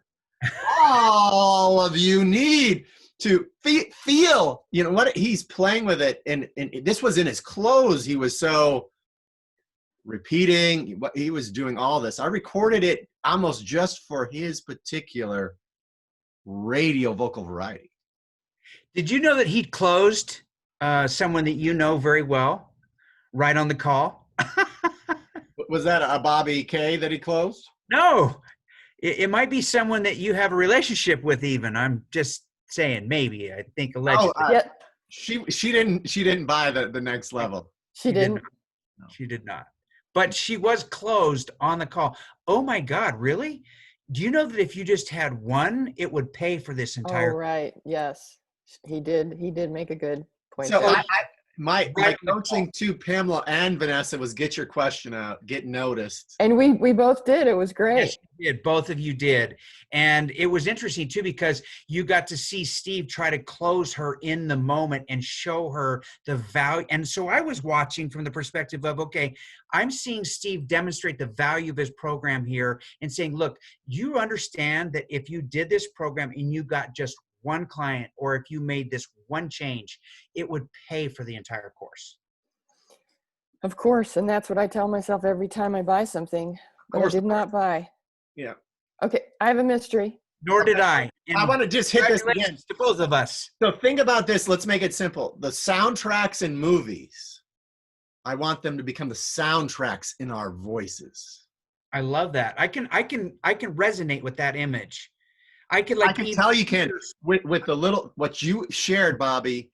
need to feel, what he's playing with it. And this was in his clothes. He was so repeating what he was doing, all this. I recorded it almost just for his particular radio vocal variety. Did you know that he closed someone that you know very well right on the call? Was that a Bobby K that he closed? No, it might be someone that you have a relationship with even. I'm just saying, maybe. I think allegedly. She didn't buy the next level. She didn't. No, she did not. But she was closed on the call. Oh my God, really? Do you know that if you just had one, it would pay for this entire? Oh, right. Yes. He did make a good point. So there. my coaching to Pamela and Vanessa was get your question out, get noticed. And we both did. It was great. Yes, you did. Both of you did. And it was interesting too, because you got to see Steve try to close her in the moment and show her the value. And so I was watching from the perspective of, okay, I'm seeing Steve demonstrate the value of his program here and saying, look, you understand that if you did this program and you got just one client, or if you made this one change, it would pay for the entire course. Of course. And that's what I tell myself every time I buy something that I did not buy. Yeah. Okay. I have a mystery. Nor did I. And I want to just hit this again. to both of us. So think about this. Let's make it simple. The soundtracks in movies, I want them to become the soundtracks in our voices. I love that. I can resonate with that image. I can tell you can with the little what you shared, Bobby,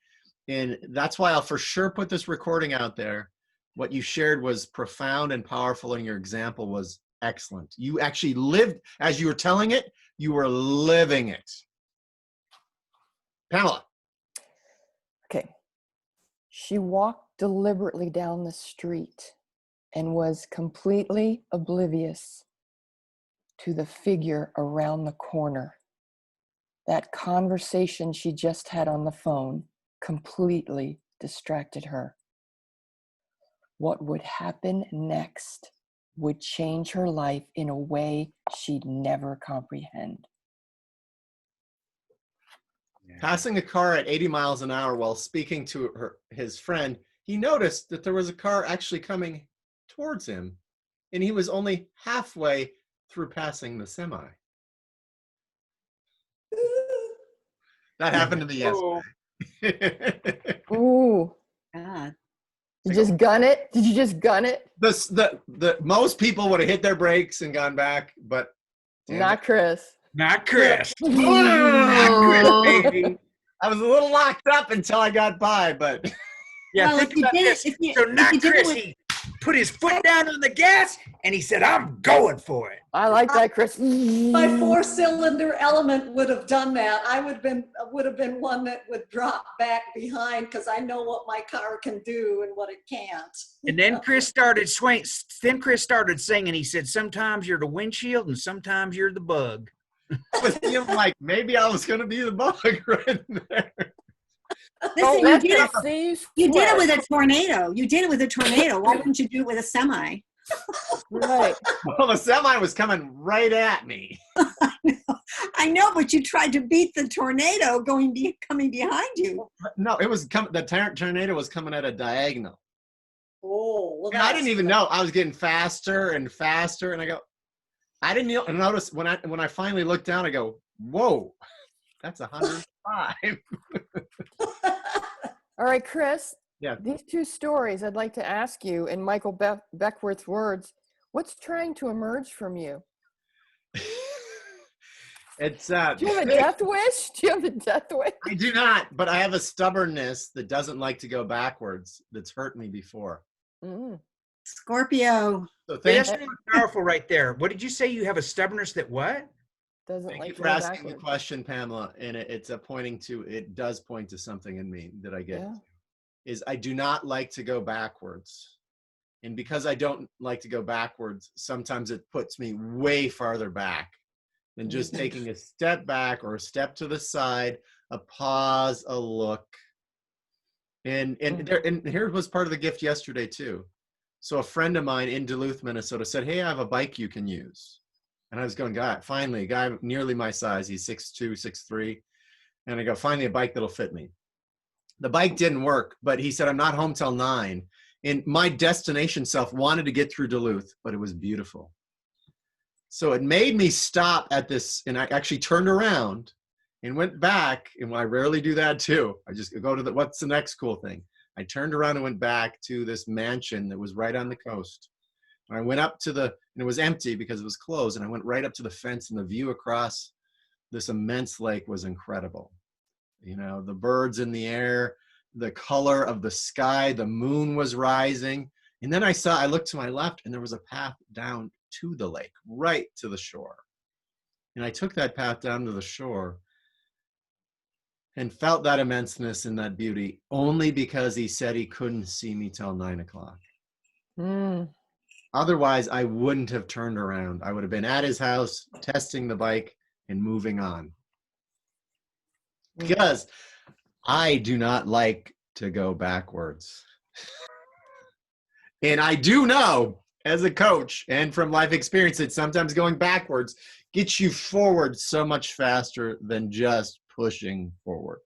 and that's why I'll for sure put this recording out there. What you shared was profound and powerful, and your example was excellent. You actually lived as you were telling it. You were living it. Pamela. Okay. She walked deliberately down the street and was completely oblivious to the figure around the corner. That conversation she just had on the phone completely distracted her. What would happen next would change her life in a way she'd never comprehend. Passing a car at 80 miles an hour while speaking to his friend, he noticed that there was a car actually coming towards him, and he was only halfway through passing the semi. That happened to me yesterday. Ooh. God. You just gun it? Did you just gun it? The most people would have hit their brakes and gone back, but Not Chris. Not Chris. Not Chris, baby. I was a little locked up until I got by, but Yeah, Well, think if you about did this. it- if you- So if not you did it Chris, with- he put his foot down on the gas and he said, I'm going for it. I like that, Chris. My 4-cylinder element would have done that. I would have been one that would drop back behind because I know what my car can do and what it can't. And then Chris started singing. He said, sometimes you're the windshield and sometimes you're the bug. I was feeling like maybe I was going to be the bug right there. Don't Listen, let you did them it. see you You did it sweat. with a tornado. You did it with a tornado. Why wouldn't you do it with a semi? Right. Well, the semi was coming right at me. I know, but you tried to beat the tornado coming behind you. No, it was the tornado was coming at a diagonal. Oh, well, And I didn't even know. I was getting faster and faster, and I go. I didn't notice when I finally looked down. I go, "Whoa, that's 105." All right, Chris, These two stories, I'd like to ask you, in Michael Beckworth's words, what's trying to emerge from you? It's Do you have a death wish? Do you have a death wish? I do not, but I have a stubbornness that doesn't like to go backwards. That's hurt me before. Mm. Scorpio. So Wait, thank that's really powerful right there. What did you say? You have a stubbornness that what? Doesn't Thank like you to for go asking the backwards. question, Pamela. And it's a pointing to, it does point to something in me that I get. Yeah. Is I do not like to go backwards. And because I don't like to go backwards, sometimes it puts me way farther back than just taking a step back or a step to the side, a pause, a look. And here was part of the gift yesterday too. So a friend of mine in Duluth, Minnesota said, hey, I have a bike you can use. And I was going, God, finally, a guy nearly my size, he's 6'2", 6'3". And I go, finally a bike that'll fit me. The bike didn't work, but he said, I'm not home till 9. And my destination self wanted to get through Duluth, but it was beautiful. So it made me stop at this, and I actually turned around and went back, and I rarely do that too. I just go to the, what's the next cool thing? I turned around and went back to this mansion that was right on the coast. And I went up to the, and it was empty because it was closed, and I went right up to the fence, and the view across this immense lake was incredible. You know, the birds in the air, the color of the sky, the moon was rising. And then I looked to my left, and there was a path down to the lake, right to the shore. And I took that path down to the shore and felt that immenseness and that beauty only because he said he couldn't see me till 9 o'clock. Mm. Otherwise, I wouldn't have turned around. I would have been at his house, testing the bike and moving on. Because I do not like to go backwards. And I do know as a coach and from life experience that sometimes going backwards gets you forward so much faster than just pushing forward.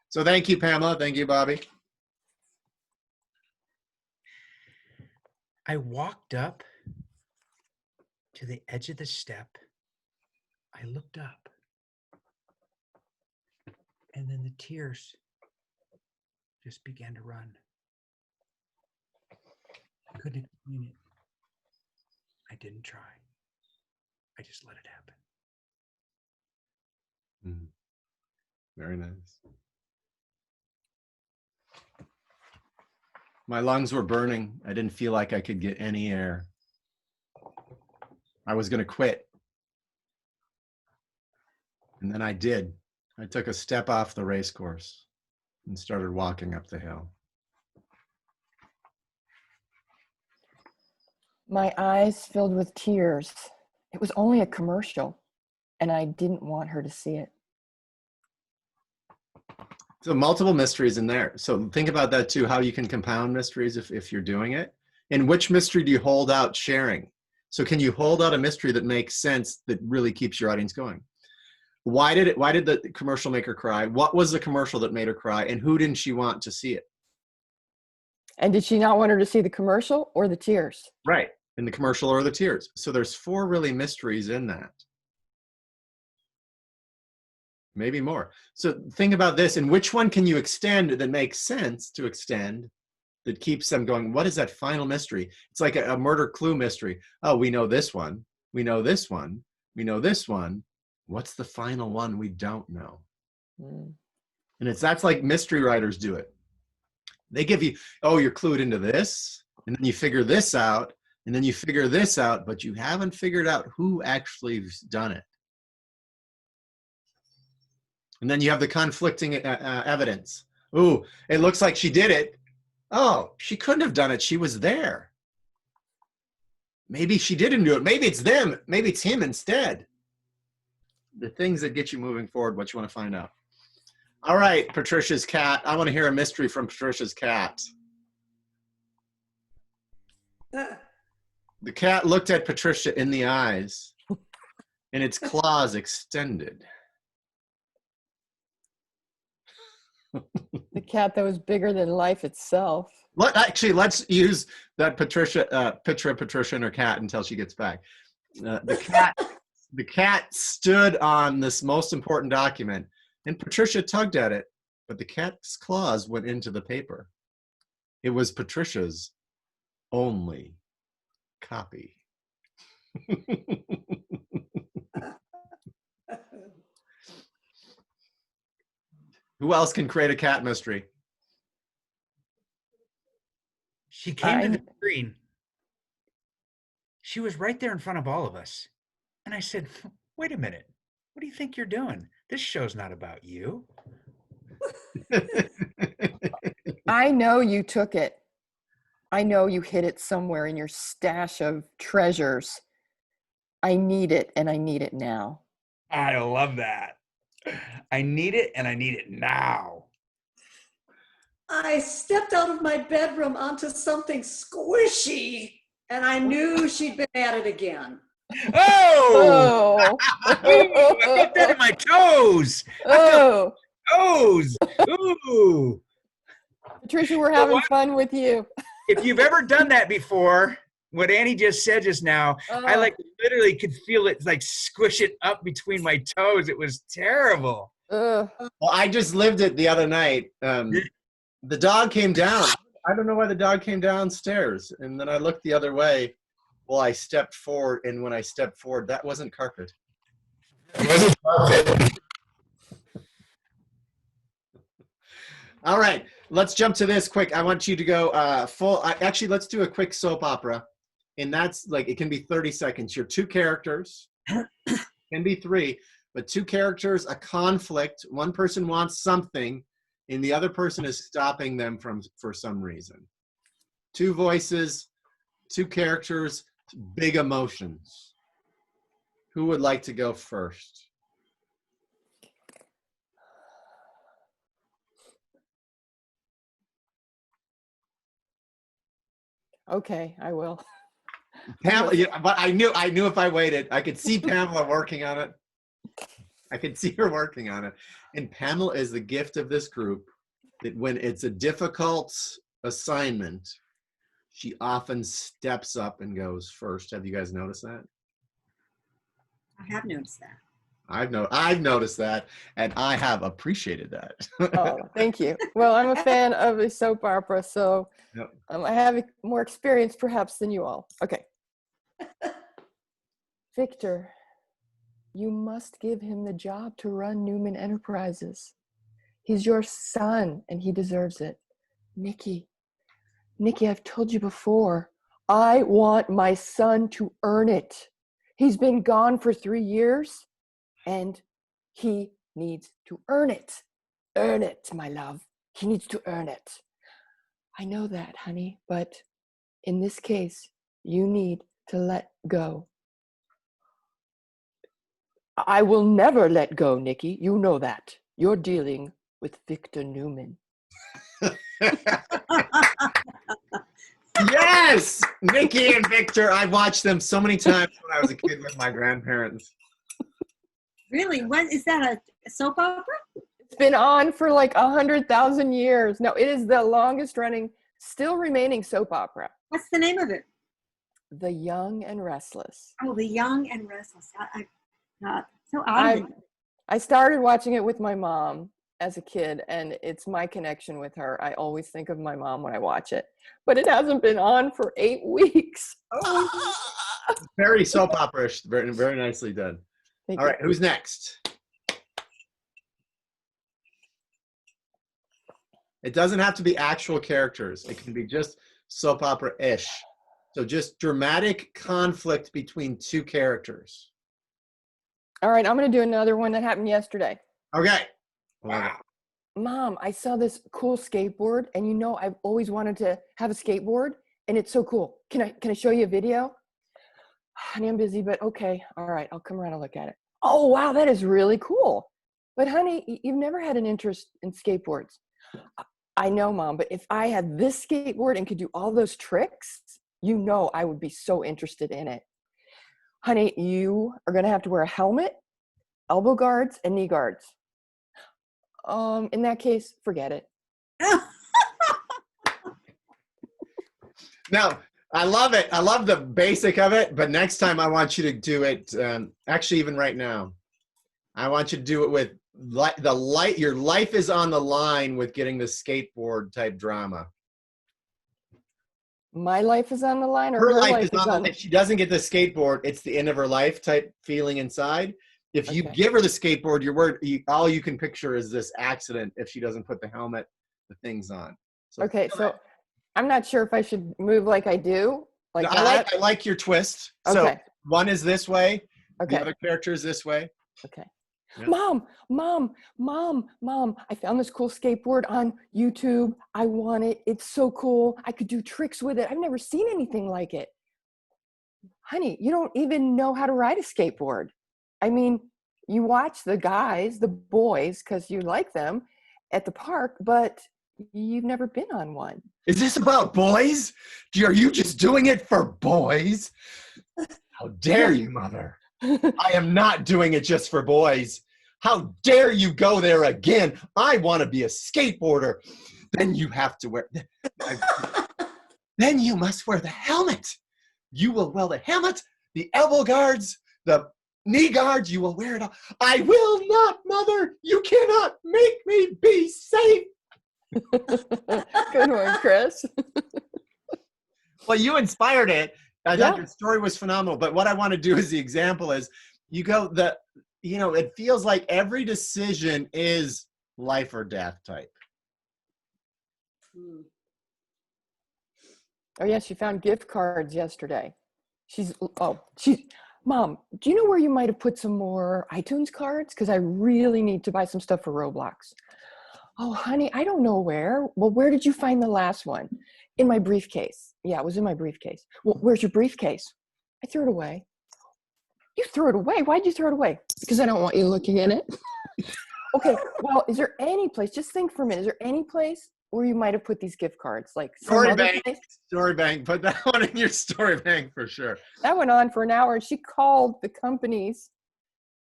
So thank you, Pamela. Thank you, Bobby. I walked up to the edge of the step. I looked up. And then the tears just began to run. I couldn't explain it. I didn't try. I just let it happen. Very nice. My lungs were burning. I didn't feel like I could get any air. I was going to quit. And then I did. I took a step off the race course and started walking up the hill. My eyes filled with tears. It was only a commercial, and I didn't want her to see it. So multiple mysteries in there. So think about that too, how you can compound mysteries if you're doing it. And which mystery do you hold out sharing? So can you hold out a mystery that makes sense, that really keeps your audience going? Why did the commercial make her cry? What was the commercial that made her cry? And who didn't she want to see it? And did she not want her to see the commercial or the tears? Right. In the commercial or the tears. So there's 4 really mysteries in that. Maybe more. So think about this, and which one can you extend that makes sense to extend, that keeps them going? What is that final mystery? It's like a murder clue mystery. Oh, we know this one. We know this one. We know this one. What's the final one we don't know? Mm. And that's like mystery writers do it. They give you, oh, you're clued into this, and then you figure this out, and then you figure this out, but you haven't figured out who actually has done it. And then you have the conflicting evidence. Ooh, it looks like she did it. Oh, she couldn't have done it. She was there. Maybe she didn't do it. Maybe it's them. Maybe it's him instead. The things that get you moving forward, what you want to find out. All right, Patricia's cat. I want to hear a mystery from Patricia's cat. The cat looked at Patricia in the eyes, and its claws extended. The cat that was bigger than life itself. Let's use that picture of Patricia and her cat until she gets back. The cat stood on this most important document, and Patricia tugged at it, but the cat's claws went into the paper. It was Patricia's only copy. Who else can create a cat mystery? She came to I- the screen. She was right there in front of all of us. And I said, wait a minute. What do you think you're doing? This show's not about you. I know you took it. I know you hid it somewhere in your stash of treasures. I need it, and I need it now. I love that. I need it and I need it now. I stepped out of my bedroom onto something squishy, and I knew she'd been at it again. Oh! Oh, Ooh, I got that in my toes. oh. Toes. Ooh. Patricia, we're having fun with you. If you've ever done that before, what Annie just said just now, I Oh, like literally could feel it like squish it up between my toes. It was terrible. ugh. Well, I just lived it the other night. The dog came down. I don't know why the dog came downstairs. And then I looked the other way. Well, I stepped forward. And when I stepped forward, that wasn't carpet. All right. Let's jump to this quick. I want you to go actually, let's do a quick soap opera. And that's like, it can be 30 seconds. Your two characters, can be three, but two characters, a conflict. One person wants something and the other person is stopping them for some reason. Two voices, two characters, big emotions. Who would like to go first? Okay, I will. Pamela, yeah, but I knew if I waited, I could see Pamela working on it. I could see her working on it. And Pamela is the gift of this group that when it's a difficult assignment, she often steps up and goes first. Have you guys noticed that? I have noticed that. I've noticed that, and I have appreciated that. Oh, thank you. Well, I'm a fan of a soap opera, so Yep. I have more experience perhaps than you all. Okay. Victor, you must give him the job to run Newman Enterprises. He's your son, and he deserves it. Nikki, I've told you before, I want my son to earn it. He's been gone for 3 years, and he needs to earn it. Earn it, my love. He needs to earn it. I know that, honey, but in this case, you need to let go. I will never let go, Nikki. You know that. You're dealing with Victor Newman. Yes, Nikki and Victor. I watched them so many times when I was a kid with my grandparents. Really? What is that? A soap opera? It's been on for like 100,000 years. No, it is the longest running, still remaining soap opera. What's the name of it? The Young and Restless. Oh, The Young and Restless. So odd. I started watching it with my mom as a kid, and it's my connection with her. I always think of my mom when I watch it, but it hasn't been on for 8 weeks. Oh, Very soap opera-ish. Very, very nicely done. thank All you. right, who's next? It doesn't have to be actual characters. It can be just soap opera-ish. So just dramatic conflict between two characters. All right, I'm going to do another one that happened yesterday. Okay. Wow. Mom, I saw this cool skateboard, and you know I've always wanted to have a skateboard, and it's so cool. Can I show you a video? Honey, I'm busy, but okay. All right, I'll come around and look at it. Oh, wow, that is really cool. But honey, you've never had an interest in skateboards. I know, Mom, but if I had this skateboard and could do all those tricks, you know I would be so interested in it. Honey, you are going to have to wear a helmet, elbow guards, and knee guards. In that case, forget it. Now, I love it. I love the basic of it, but next time I want you to do it, actually even right now, I want you to do it with your life is on the line with getting the skateboard type drama. My life is on the line, or Her her life life is on the, if she doesn't get the skateboard, it's the end of her life type feeling inside. If you Okay. give her the skateboard, all you can picture is this accident if she doesn't put the helmet, the things on. So Okay, so I'm not sure if I should move like I do, like no, that. I like your twist. So Okay. one is this way, the Okay. other character is this way. Okay. Yeah. Mom, I found this cool skateboard on YouTube. I want it. It's so cool. I could do tricks with it. I've never seen anything like it. Honey, you don't even know how to ride a skateboard. I mean, you watch the guys, the boys, because you like them at the park, but you've never been on one. Is this about boys? Are you just doing it for boys? How dare you, mother? I am not doing it just for boys. How dare you go there again? I want to be a skateboarder. Then you have to wear, then you must wear the helmet. You will wear the helmet, the elbow guards, the knee guards. You will wear it all. I will not, mother. You cannot make me be safe. Good one, Chris. Well, you inspired it. I thought Yeah. your story was phenomenal. But what I want to do as the example is it feels like every decision is life or death type. Oh yeah, she found gift cards yesterday. Mom, do you know where you might have put some more iTunes cards? Because I really need to buy some stuff for Roblox. Oh, honey, I don't know where. Well, where did you find the last one? In my briefcase. Yeah, it was in my briefcase. Well, where's your briefcase? I threw it away. You threw it away? Why'd you throw it away? Because I don't want you looking in it. Okay, well, is there any place, just think for a minute, is there any place where you might have put these gift cards? Like some Story other bank. place? Story bank. Put that one in your story bank for sure. That went on for an hour, and she called the companies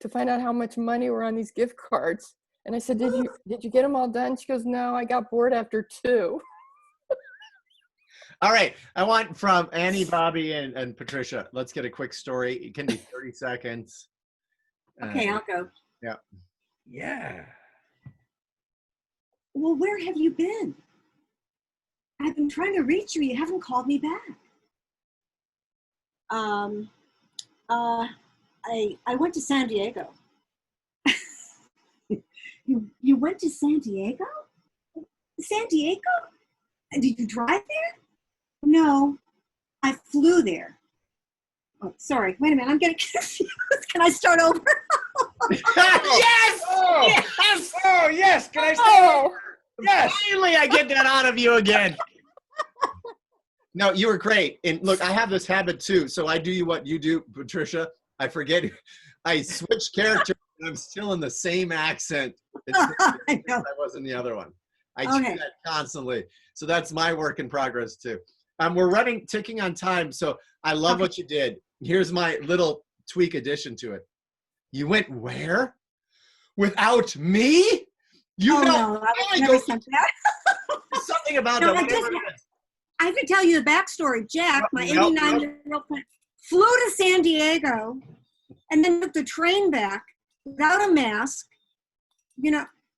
to find out how much money were on these gift cards. And I said, did you get them all done? She goes, no, I got bored after 2. All right. I want from Annie, Bobby, and Patricia. Let's get a quick story. It can be 30 seconds. Okay, I'll go. Yeah. Well, where have you been? I've been trying to reach you. You haven't called me back. I went to San Diego. You went to San Diego? San Diego? Did you drive there? No, I flew there. Oh, sorry. Wait a minute. I'm getting confused. Can I start over? Yes! Oh, Yes! oh yes. Can I say? Oh, Yes. Finally, I get that out of you again. No, you were great. And look, I have this habit too. So I do what you do, Patricia. I forget. I switch characters and I'm still in the same accent. I know. I was in the other one. I Okay. do that constantly. So that's my work in progress too. We're ticking on time. So I love Okay. what you did. Here's my little tweak addition to it. You went where? Without me? You Oh, know, no, I I would never go- said that. something about No, that. I whatever just- it is. I have to tell you the backstory. Jack, my Nope, 89-year-old friend, flew to San Diego and then took the train back without a mask,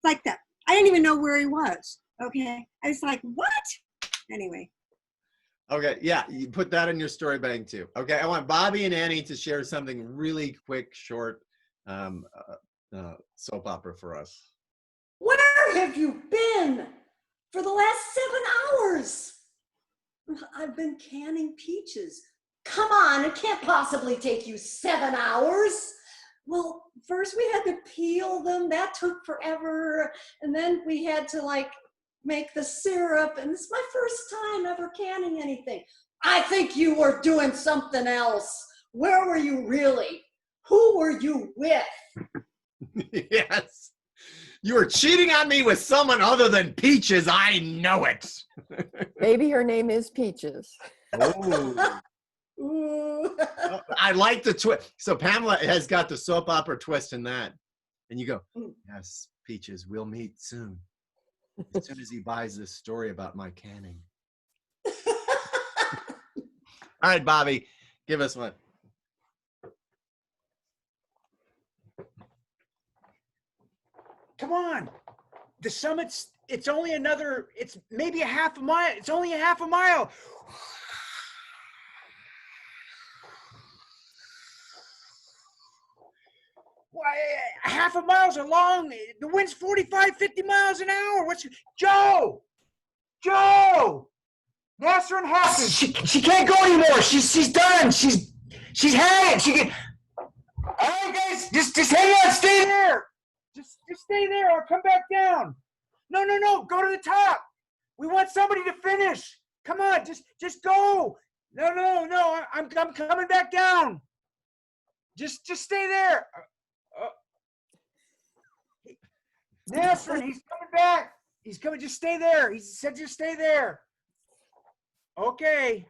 like that. I didn't even know where he was. Okay. I was like, what? Anyway. Okay, yeah, you put that in your story bank too. Okay, I want Bobby and Annie to share something really quick, short, soap opera for us. Where have you been for the last 7 hours? I've been canning peaches. Come on, it can't possibly take you 7 hours. Well, first we had to peel them. That took forever. And then we had to make the syrup. And this is my first time ever canning anything. I think you were doing something else. Where were you really? Who were you with? Yes, you were cheating on me with someone other than Peaches. I know it. maybe her name is Peaches. Oh. Ooh. I like the twist. So Pamela has got the soap opera twist in that. And you go, yes, Peaches, we'll meet soon. As soon as he buys this story about my canning. All right, Bobby, give us one. Come on. The summit's, it's maybe a half a mile. It's only a half a mile. half a mile's along. The wind's 45, 50 miles an hour. Joe? Nasser and Hassan, she can't go anymore. She's done. She's had it. She can. All right, guys, just hang on, stay there. Just stay there. I'll come back down. No, go to the top. We want somebody to finish. Come on, just go. No, I'm coming back down. Just stay there. Nasser, he's coming back. He's coming. Just stay there. He said, just stay there. Okay.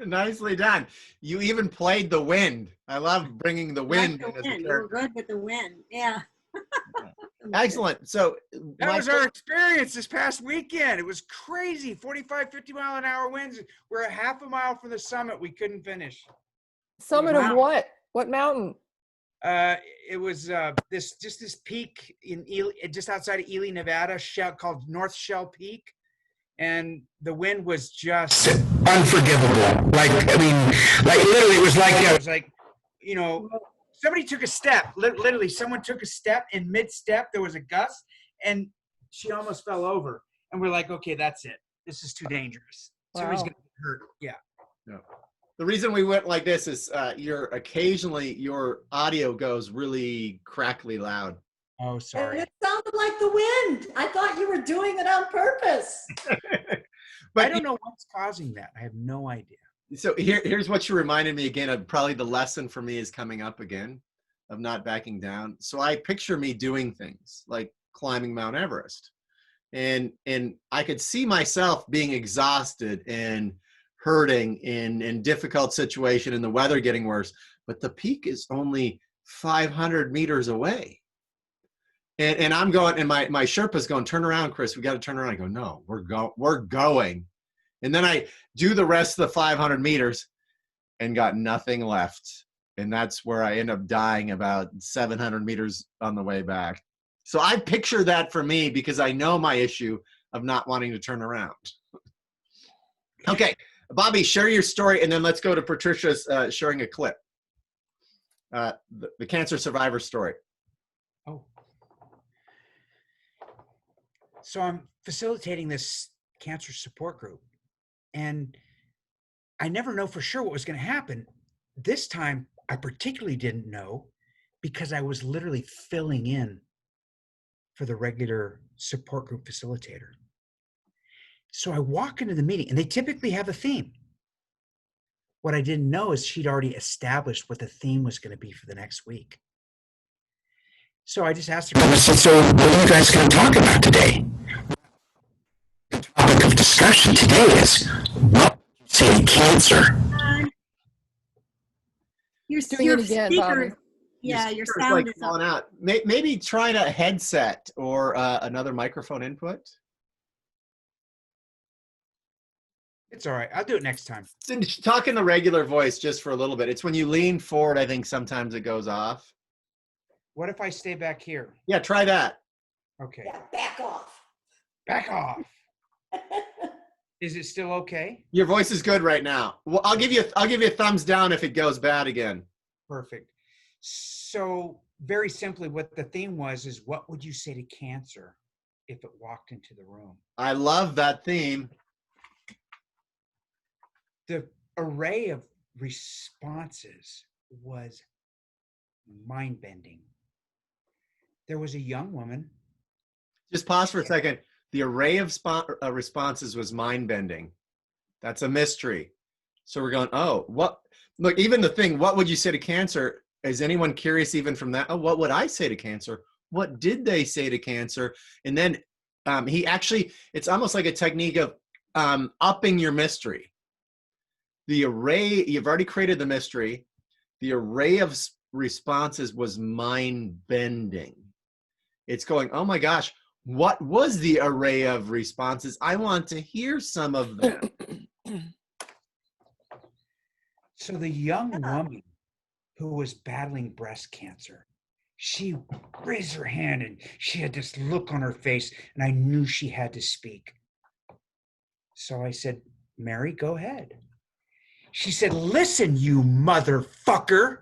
Nicely done. You even played the wind. I love bringing the wind Like in the as a wind. You were character. good with the wind. Yeah. Excellent. So That my was our experience this past weekend. It was crazy. 45, 50 mile an hour winds. We're a half a mile from the summit. We couldn't finish. Summit Wow. of what? What mountain? It was this peak in Ely, just outside of Ely, Nevada, called North Shell Peak. And the wind was just unforgivable. Like literally, it was like, somebody took a step. Literally, someone took a step. In mid-step, there was a gust, and she almost fell over. And we're like, okay, that's it. This is too dangerous. Somebody's Wow. gonna get hurt. Yeah. The reason we went like this is occasionally your audio goes really crackly loud. Oh, And sorry. it sounded like the wind. I thought you were doing it on purpose. But I don't know what's causing that. I have no idea. so here's what you reminded me again of. Probably the lesson for me is coming up again of not backing down. So I picture me doing things like climbing Mount Everest, and I could see myself being exhausted and hurting in difficult situation and the weather getting worse, but the peak is only 500 meters away. And I'm going, and my Sherpa's going, turn around, Chris, we got to turn around. I go, no, we're going. And then I do the rest of the 500 meters and got nothing left. And that's where I end up dying about 700 meters on the way back. So I picture that for me because I know my issue of not wanting to turn around. Okay, Bobby, share your story, and then let's go to Patricia's sharing a clip. The cancer survivor story. Oh. So I'm facilitating this cancer support group, and I never know for sure what was going to happen. This time, I particularly didn't know because I was literally filling in for the regular support group facilitator. So I walk into the meeting, and they typically have a theme. What I didn't know is she'd already established what the theme was going to be for the next week. So I just asked her, so what are you guys going to talk about today? The topic of discussion today is what you say to cancer. Your Doing it again, Bobby. Yeah, your speaker's sound like is up. falling out. Maybe try a headset or another microphone input. It's all right. I'll do it next time. Talk in the regular voice just for a little bit. It's when you lean forward, I think sometimes it goes off. What if I stay back here? Yeah, try that. Okay. Yeah, back off. Back off. Is it still okay? Your voice is good right now. Well, I'll give you a thumbs down if it goes bad again. Perfect. So very simply, what the theme was is what would you say to cancer if it walked into the room? I love that theme. The array of responses was mind-bending. There was a young woman. Just pause for a second. The array of responses was mind-bending. That's a mystery. So we're going, oh, what? Look, even the thing, what would you say to cancer? Is anyone curious even from that? Oh, what would I say to cancer? What did they say to cancer? And then he actually, it's almost like a technique of upping your mystery. The array, you've already created the mystery. The array of responses was mind-bending. It's going, oh my gosh, what was the array of responses? I want to hear some of them. So the young woman who was battling breast cancer, she raised her hand and she had this look on her face, and I knew she had to speak. So I said, Mary, go ahead. She said, listen, you motherfucker.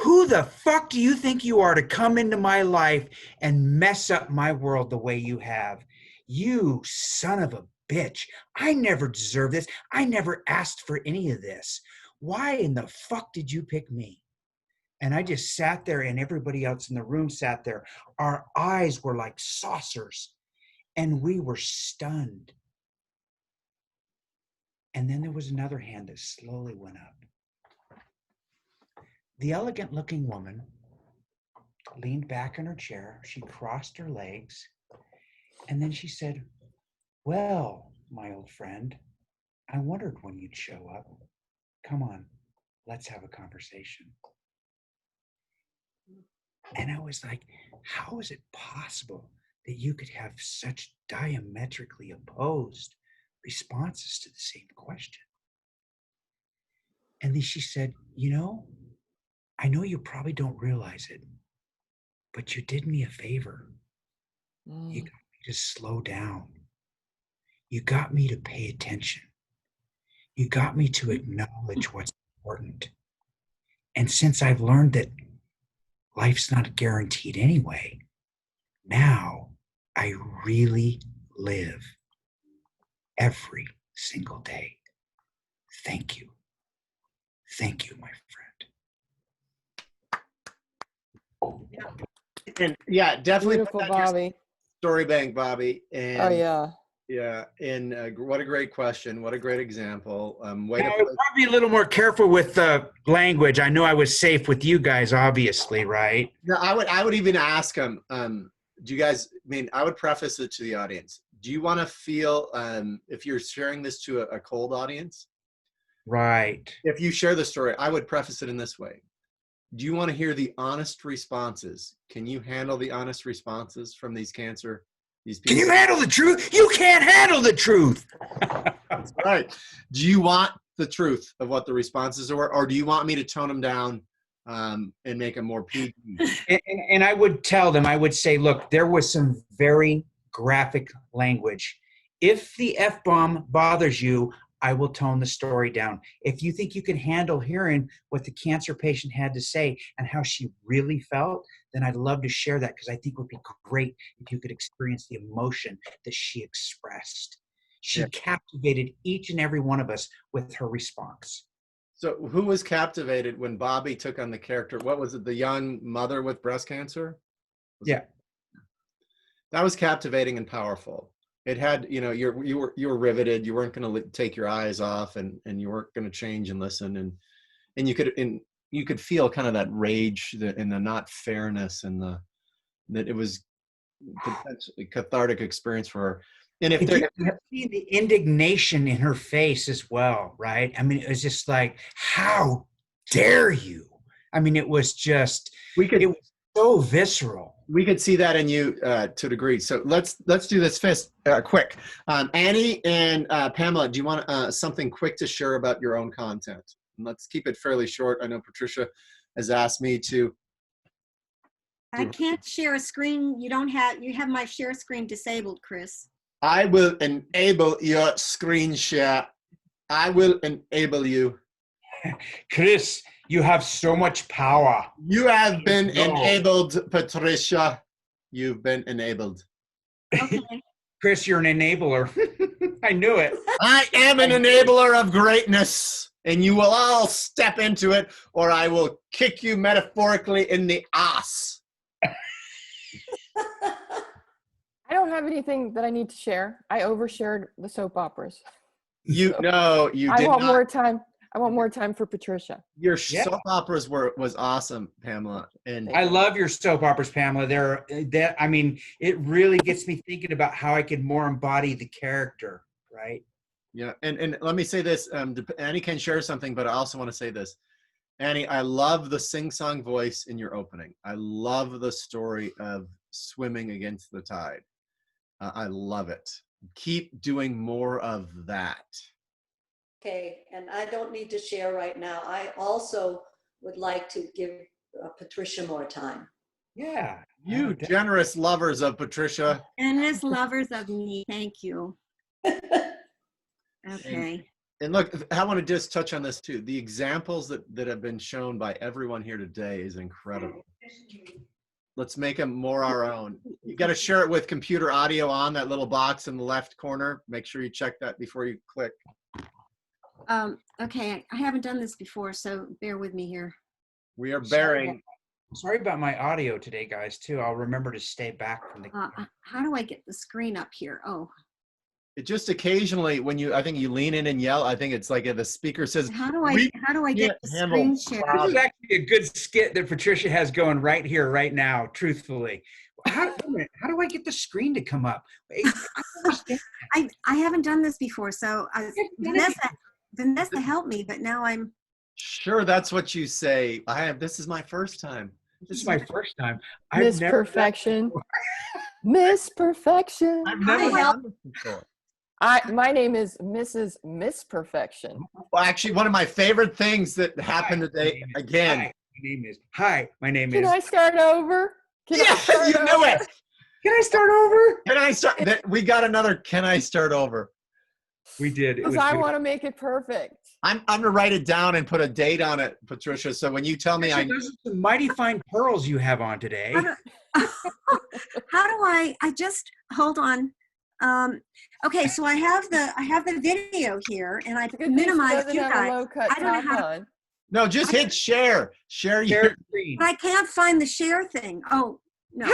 Who the fuck do you think you are to come into my life and mess up my world the way you have? You son of a bitch. I never deserved this. I never asked for any of this. Why in the fuck did you pick me? And I just sat there, and everybody else in the room sat there. Our eyes were like saucers, and we were stunned. And then there was another hand that slowly went up. The elegant looking woman leaned back in her chair. She crossed her legs, and then she said, "Well, my old friend, I wondered when you'd show up. Come on, let's have a conversation." And I was like, how is it possible that you could have such diametrically opposed responses to the same question? And then she said, I know you probably don't realize it, but you did me a favor. You got me to slow down. You got me to pay attention. You got me to acknowledge what's important. And since I've learned that life's not guaranteed anyway, now I really live every single day. Thank you. Thank you, my friend. And yeah, definitely put Beautiful, that in your Bobby. story bank, Bobby. And Oh yeah. yeah, and what a great question. What a great example. Way Now, to I would probably be a little more careful with the language. I know I was safe with you guys, obviously, right? No, I would even ask them, do you guys, I would preface it to the audience. Do you want to feel, if you're sharing this to a cold audience, Right. if you share the story, I would preface it in this way. Do you want to hear the honest responses? Can you handle the honest responses from these people? Can you handle the truth? You can't handle the truth. That's right. Do you want the truth of what the responses are, or do you want me to tone them down and make them more PG? And I would tell them, I would say, look, there was some very graphic language. If the F-bomb bothers you, I will tone the story down. If you think you can handle hearing what the cancer patient had to say and how she really felt, then I'd love to share that, because I think it would be great if you could experience the emotion that she expressed. She captivated each and every one of us with her response. So who was captivated when Bobby took on the character? What was it? The young mother with breast cancer? That was captivating and powerful. It had, you were riveted. You weren't going to take your eyes off, and you weren't going to change and listen. And you could feel kind of that rage and the not fairness, and that it was potentially cathartic experience for her. And if you see the indignation in her face as well, right? I mean, it was just like, how dare you? I mean, it was just, it was so visceral. We could see that in you to a degree. So let's do this quick. Annie and Pamela, do you want something quick to share about your own content? And let's keep it fairly short. I know Patricia has asked me to. I can't share a screen. You have my share screen disabled, Chris. I will enable your screen share. I will enable you. Chris, you have so much power. You have been enabled, Patricia. You've been enabled. Okay. Chris, you're an enabler. I knew it. I am an enabler of greatness, and you will all step into it, or I will kick you metaphorically in the ass. I don't have anything that I need to share. I overshared the soap operas. You did I want not. more time. I want more time for Patricia. Your soap operas was awesome, Pamela. And I love your soap operas, Pamela. It really gets me thinking about how I could more embody the character, right? yeah, and let me say this. Annie can share something, but I also want to say this. Annie, I love the sing-song voice in your opening. I love the story of swimming against the tide. I love it. Keep doing more of that. Okay, and I don't need to share right now. I also would like to give Patricia more time. Yeah. You generous lovers of Patricia. And as lovers of me, thank you. Okay. And look, I want to just touch on this too. The examples that have been shown by everyone here today is incredible. Let's make them more our own. You got to share it with computer audio on that little box in the left corner. Make sure you check that before you click. Okay, I haven't done this before, so bear with me here. We are bearing. Sorry about my audio today, guys, too. I'll remember to stay back from the. How do I get the screen up here? Oh, It just occasionally, when I think you lean in and yell, I think it's like the speaker says, how do I get the handle screen share? This is actually a good skit that Patricia has going right here, right now, truthfully. How do I get the screen to come up? I don't understand. I haven't done this before, so Vanessa helped me, but now I'm. sure, that's what you say. This is my first time. This is my first time. Miss Perfection. Miss Perfection. I've never done this before. My name is Mrs. Miss Perfection. Well, actually, one of my favorite things that happened today, again. Hi, my name Can is. I start over? Can I Yeah, start you knew over? it. Can I start over? Can I start? We got another. Can I start over? We did. It Because was I beautiful. want to make it perfect. I'm gonna write it down and put a date on it, Patricia. So when you tell me, Actually, those are some mighty fine pearls you have on today. How do I just hold on? Okay, so I have the video here, and I Good thing she minimized doesn't you have a guys. low-cut I don't know top how on. no, just hit share. Share your. Share screen. But I can't find the share thing. Oh no,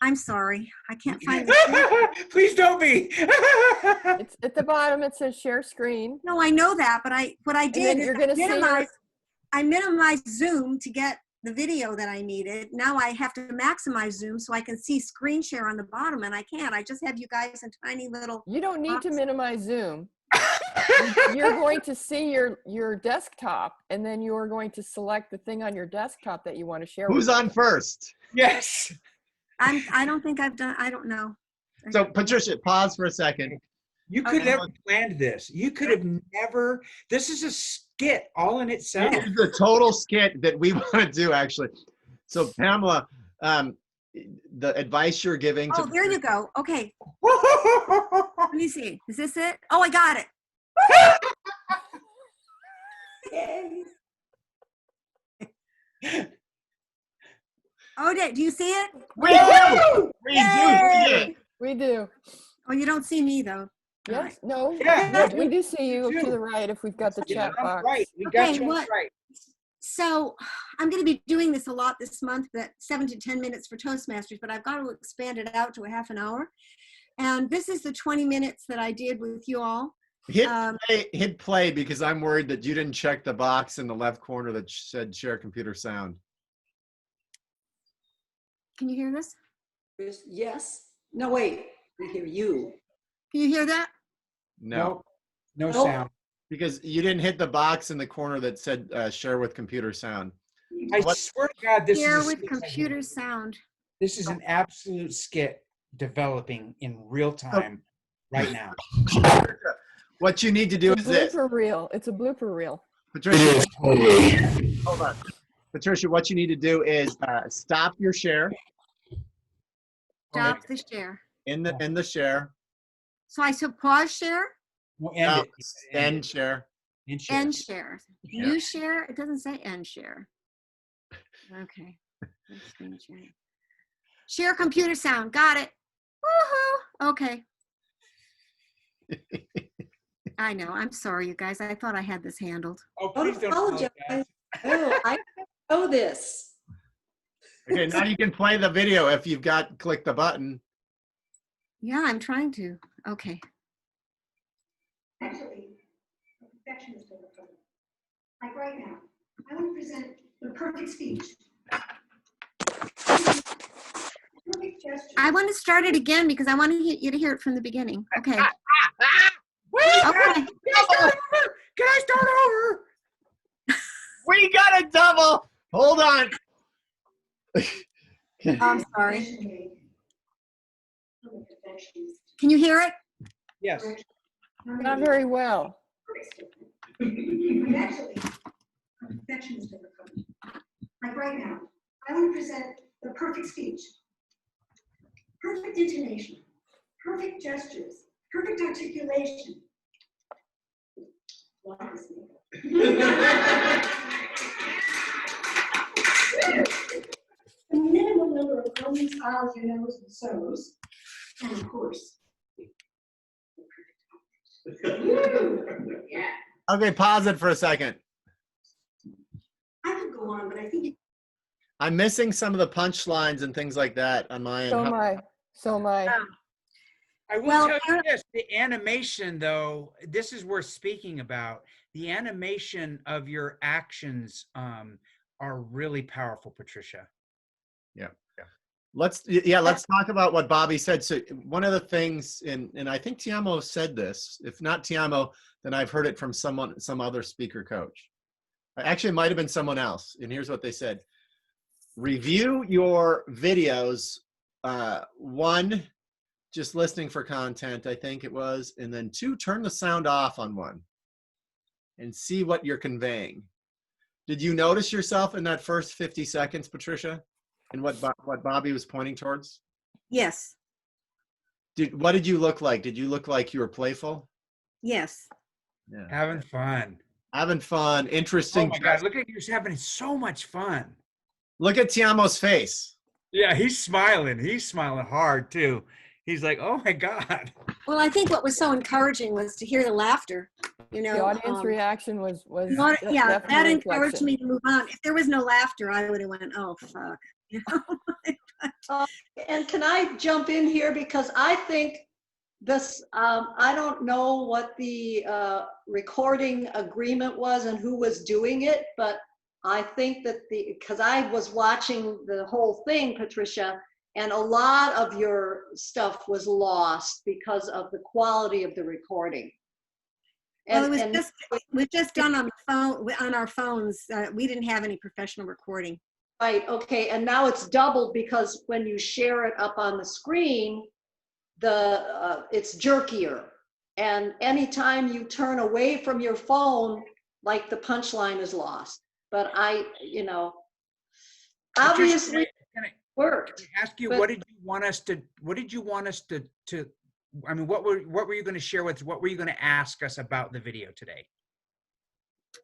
I'm sorry, I can't find the share. Please don't be. It's at the bottom. It says share screen. No, I know that, but what I And did then is you're going to see I minimized Zoom to get the video that I needed. Now I have to maximize Zoom so I can see screen share on the bottom, and I can't. I just have you guys in tiny little. You don't need to box. minimize Zoom. You're going to see your desktop, and then you're going to select the thing on your desktop that you want to share. Who's with on first? Yes. I don't think I've done. I don't know. So Patricia, pause for a second. You could Okay. have planned this. You could have never. This is a skit all in itself. This is a total skit that we want to do, actually. So Pamela, the advice you're giving to Oh, there you go. Okay, let me see. Is this it? Oh, I got it. Oh, do you see it? we do. We do see it. We do. Oh, you don't see me though. Yes. No. Yeah, Yes, we we do see you do. to the right if we've got the Yeah, chat I'm box. right. We got Okay, you on what- right. So I'm going to be doing this a lot this month, but 7 to 10 minutes for Toastmasters, but I've got to expand it out to a half an hour. And this is the 20 minutes that I did with you all. Hit play because I'm worried that you didn't check the box in the left corner that said share computer sound. Can you hear this? Yes. No, wait. We hear you. Can you hear that? No, No Nope. sound. because you didn't hit the box in the corner that said share with computer sound. I What- swear to God, this Here is a with skit. computer sound. This is an absolute skit developing in real time right now. What you need to do It's is a this. blooper reel. It's a blooper reel. Patricia, hold on. Patricia, what you need to do is stop your share Stop the share. in the share. So I took pause share, We'll end it. End share. End share. end share. New share, it doesn't say end share. Okay. Screen share. Share computer sound. Got it. Woohoo. Okay. I know. I'm sorry, you guys. I thought I had this handled. Oh, Don't please don't apologize. Oh, I know this. Okay, now you can play the video if you've click the button. Yeah, I'm trying to. Okay. Actually, a perfectionist over trouble. Like right now, I want to present the perfect speech. Perfect gesture. I want to start it again because I want you to hear it from the beginning. Okay. Wait, Okay. Can I start over? Can I start over? We got a double. Hold on. I'm sorry. Professionally, I'm a perfectionist. Can you hear it? Yes. Not very well. I'm actually a perfectionist over trouble. Like right now, I want to present the perfect speech. Perfect intonation, perfect gestures, perfect articulation. Flawless makeup. The minimum number of ums, ahs, your nose, and so's, and of course. Yeah. Okay, pause it for a second. I could go on, but I think I'm missing some of the punchlines and things like that on my end. So am I. So am I. I will Well, tell you this, the animation though, this is worth speaking about. The animation of your actions are really powerful, Patricia. Let's talk about what Bobby said. So one of the things, and I think Tiamo said this, if not Tiamo, then I've heard it from some other speaker coach. Actually, it might have been someone else. And here's what they said. Review your videos, one, just listening for content, I think it was, and then two, turn the sound off on one and see what you're conveying. Did you notice yourself in that first 50 seconds, Patricia? And what Bobby was pointing towards? Yes, What did you look like? Did you look like you were playful? yes. Yeah. Having fun. Having fun, Oh interesting. my God, look at you having so much fun. Look at Tiamo's face. Yeah, he's smiling. He's smiling hard too. He's like, oh my God. Well, I think what was so encouraging was to hear the laughter. You know, The audience reaction was yeah, that definitely encouraged reflection. me to move on. If there was no laughter, I would have went, oh fuck. You know? And can I jump in here? Because I think this, I don't know what the recording agreement was and who was doing it, but I think that because I was watching the whole thing, Patricia, and a lot of your stuff was lost because of the quality of the recording. Well, it was just done on the phone, on our phones. We didn't have any professional recording. Right, okay, and now it's doubled because when you share it up on the screen, it's jerkier. And anytime you turn away from your phone, like the punchline is lost. But obviously Can I worked. ask you, but- what did you want us to I mean, what were you going to share with, what were you going to ask us about the video today?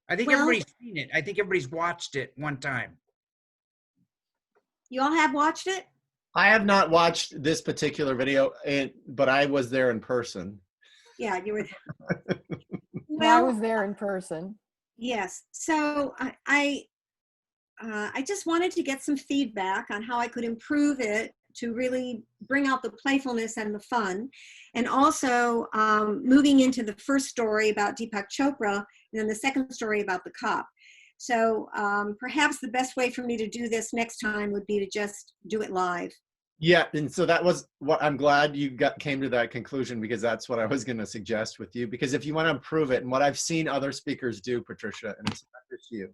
I think Well- everybody's seen it. I think everybody's watched it one time. You all have watched it? I have not watched this particular video, but I was there in person. Yeah, you were. I was there in person. Yes. So I just wanted to get some feedback on how I could improve it to really bring out the playfulness and the fun. And also moving into the first story about Deepak Chopra and then the second story about the cop. So perhaps the best way for me to do this next time would be to just do it live. Yeah, and so that was what I'm glad you came to that conclusion, because that's what I was going to suggest with you. Because if you want to improve it, and what I've seen other speakers do, Patricia, and it's not just you,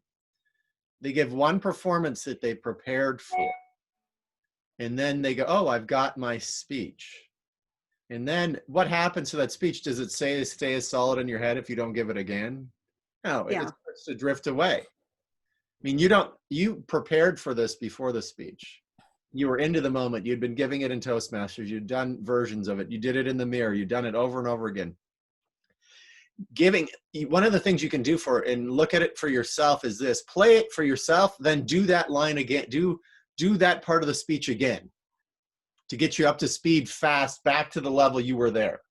they give one performance that they prepared for, and then they go, "Oh, I've got my speech." And then what happens to that speech? Does it stay as solid in your head if you don't give it again? No, it Yeah. starts to drift away. I mean, you prepared for this before the speech. You were into the moment. You'd been giving it in Toastmasters. You'd done versions of it. You did it in the mirror. You'd done it over and over again. One of the things you can do and look at it for yourself is this: play it for yourself, then do that line again. Do that part of the speech again to get you up to speed fast, back to the level you were there.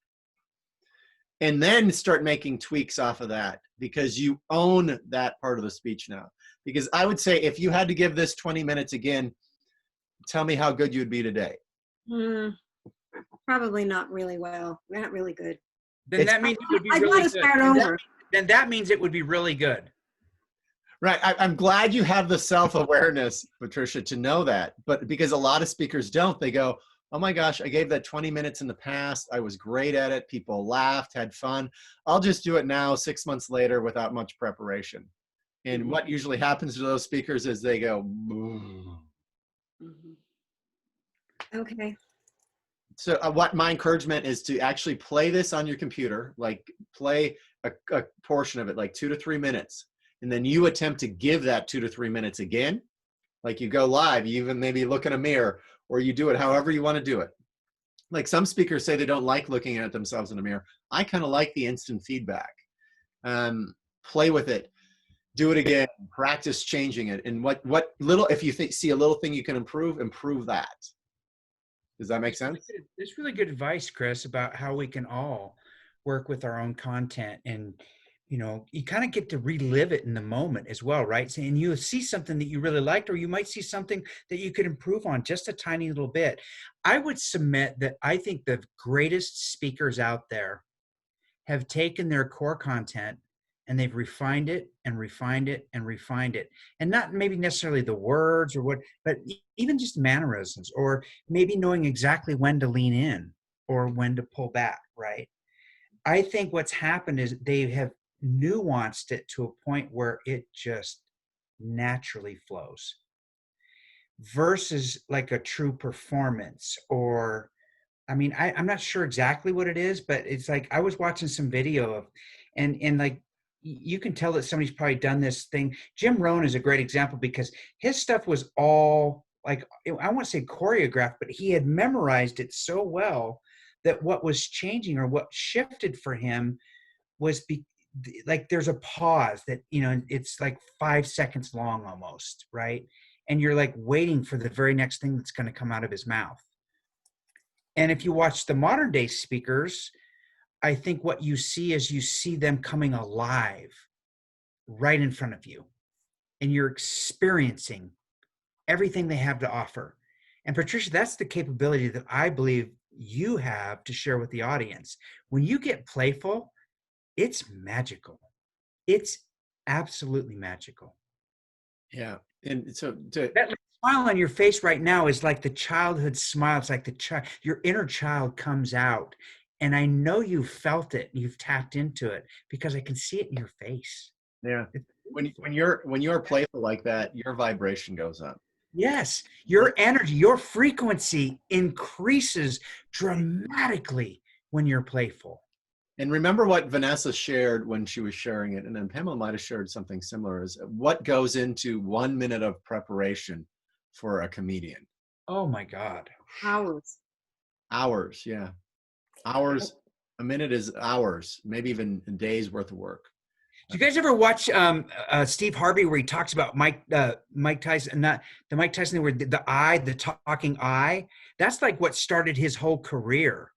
And then start making tweaks off of that, because you own that part of the speech now. Because I would say, if you had to give this 20 minutes again, tell me how good you'd be today. Probably not really well. Not really good. Then that means it would be I'd really want to good. start over. Then that means it would be really good. Right. I'm glad you have the self-awareness, Patricia, to know that. But because a lot of speakers don't, they go, "Oh my gosh, I gave that 20 minutes in the past. I was great at it. People laughed, had fun. I'll just do it now 6 months later without much preparation." And what usually happens to those speakers is they go, "Boo." Okay. So what my encouragement is to actually play this on your computer, like play a portion of it, like 2 to 3 minutes. And then you attempt to give that 2 to 3 minutes again. Like you go live, you even maybe look in a mirror, or you do it however you want to do it. Like some speakers say they don't like looking at themselves in a mirror. I kind of like the instant feedback. play with it, do it again, practice changing it. And what little, if you see a little thing you can improve that. Does that make sense? It's really good advice, Chris, about how we can all work with our own content. And, you know, you kind of get to relive it in the moment as well, right? And you see something that you really liked, or you might see something that you could improve on just a tiny little bit. I would submit that I think the greatest speakers out there have taken their core content and they've refined it and refined it and refined it. And not maybe necessarily the words or what, but even just mannerisms, or maybe knowing exactly when to lean in or when to pull back, right? I think what's happened is they have nuanced it to a point where it just naturally flows versus like a true performance. Or I mean, I'm not sure exactly what it is, but it's like I was watching some video of, and like you can tell that somebody's probably done this thing. Jim Rohn is a great example because his stuff was all like, I won't say choreographed, but he had memorized it so well that what was changing or what shifted for him was like there's a pause that, you know, it's like 5 seconds long almost, right? And you're like waiting for the very next thing that's going to come out of his mouth. And if you watch the modern day speakers, I think what you see is you see them coming alive right in front of you, and you're experiencing everything they have to offer. And Patricia, that's the capability that I believe you have to share with the audience. When you get playful, it's magical. It's absolutely magical. Yeah. And so That smile on your face right now is like the childhood smile. It's like your inner child comes out. And I know you've felt it, you've tapped into it because I can see it in your face. yeah, when you're playful like that, your vibration goes up. Yes, your energy, your frequency increases dramatically when you're playful. And remember what Vanessa shared when she was sharing it, and then Pamela might have shared something similar, is what goes into 1 minute of preparation for a comedian. Oh my God. Hours, yeah. Hours. A minute is hours, maybe even a day's worth of work. Do you guys ever watch Steve Harvey where he talks about Mike Tyson, not the Mike Tyson thing where the talking eye? That's like what started his whole career.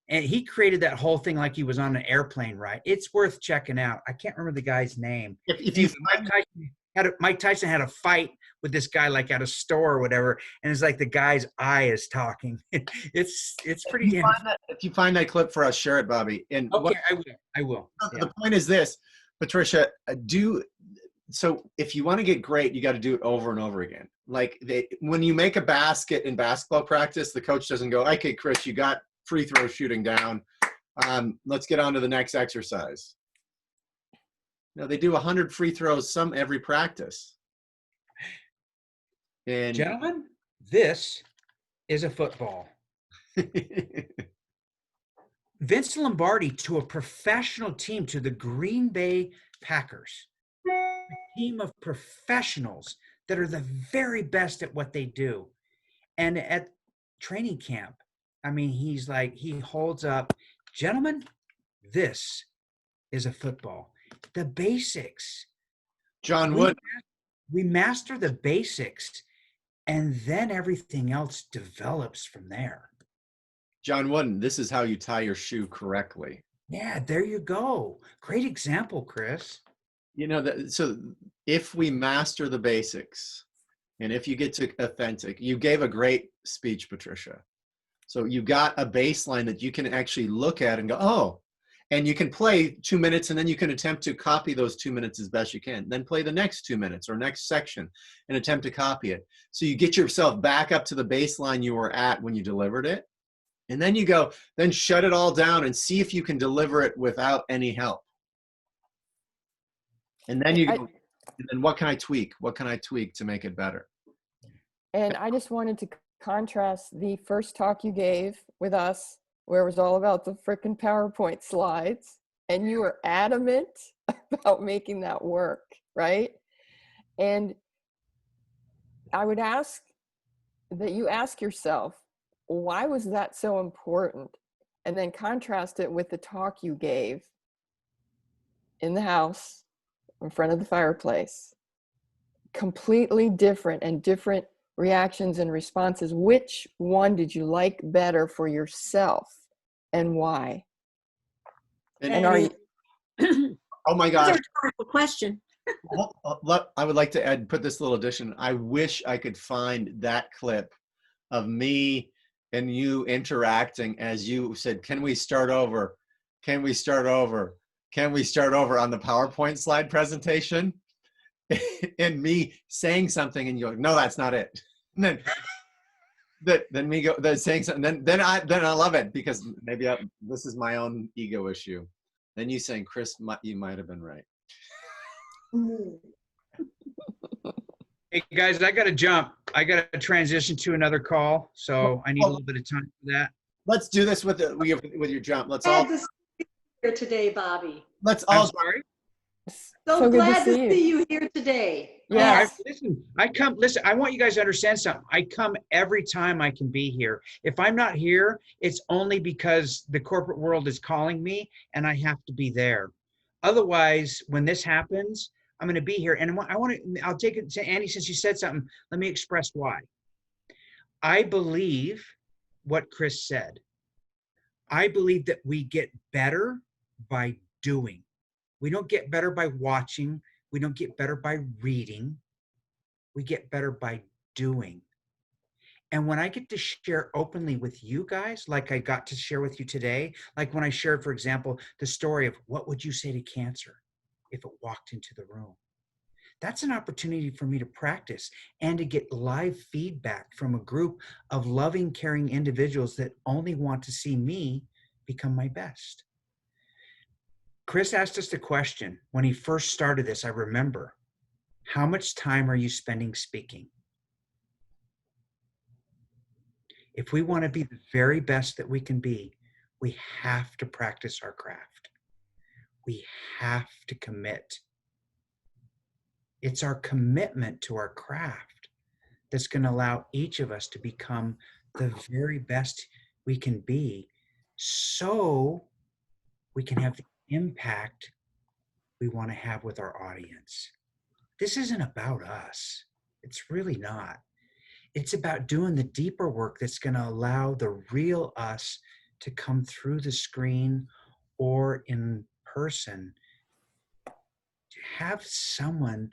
And he created that whole thing like he was on an airplane, right? It's worth checking out. I can't remember the guy's name. If you Mike Tyson had a fight with this guy like at a store or whatever, and it's like the guy's eye is talking. It's pretty damn. If you find that clip for us, share it, Bobby. And Okay, I will. Yeah. The point is this, Patricia, so if you want to get great, you got to do it over and over again. Like when you make a basket in basketball practice, the coach doesn't go, okay, Chris, you got free throw shooting down. Let's get on to the next exercise. No, they do 100 free throws every practice. And Gentlemen, this is a football. Vince Lombardi to a professional team, to the Green Bay Packers, a team of professionals that are the very best at what they do. And at training camp, I mean, he holds up, gentlemen, this is a football. The basics. John Wood. We master the basics, and then everything else develops from there. John Wooden, this is how you tie your shoe correctly. Yeah, there you go. Great example, Chris. You know, so if we master the basics, and if you get to authentic, you gave a great speech, Patricia. So you got a baseline that you can actually look at and go, oh, and you can play 2 minutes, and then you can attempt to copy those 2 minutes as best you can. Then play the next 2 minutes or next section and attempt to copy it. So you get yourself back up to the baseline you were at when you delivered it. And then you go, then shut it all down and see if you can deliver it without any help. And then you go, and then what can I tweak? What can I tweak to make it better? And I just wanted to contrast the first talk you gave with us, where it was all about the frickin' PowerPoint slides, and you were adamant about making that work, right? And I would ask that you ask yourself, why was that so important? And then contrast it with the talk you gave in the house in front of the fireplace. Completely different and different reactions and responses. Which one did you like better for yourself and why? And are you, Oh my That's a gosh. rhetorical question. I would like to put this little addition. I wish I could find that clip of me and you interacting as you said, can we start over? Can we start over? Can we start over on the PowerPoint slide presentation? And me saying something and you go, no, that's not it. And then me go, then saying something, then I love it because maybe this is my own ego issue. Then you saying, Chris, you might have been right. Hey guys, I got to jump. I got to transition to another call, so I need a little bit of time for that. Let's do this with your jump. Glad to see you here today, Bobby. Let's I'm all sorry. So, So good to glad to see see you. you here today. Yes. Listen, I want you guys to understand something. I come every time I can be here. If I'm not here, it's only because the corporate world is calling me and I have to be there. Otherwise, when this happens, I'm going to be here. And I'll take it to Andy, since you said something, let me express why. I believe what Chris said. I believe that we get better by doing. We don't get better by watching. We don't get better by reading. We get better by doing. And when I get to share openly with you guys, like I got to share with you today, like when I shared, for example, the story of what would you say to cancer if it walked into the room? That's an opportunity for me to practice and to get live feedback from a group of loving, caring individuals that only want to see me become my best. Chris asked us the question when he first started this, I remember, how much time are you spending speaking? If we want to be the very best that we can be, we have to practice our craft. We have to commit. It's our commitment to our craft that's going to allow each of us to become the very best we can be, so we can have the impact we want to have with our audience. This isn't about us. It's really not. It's about doing the deeper work that's going to allow the real us to come through the screen or in person, to have someone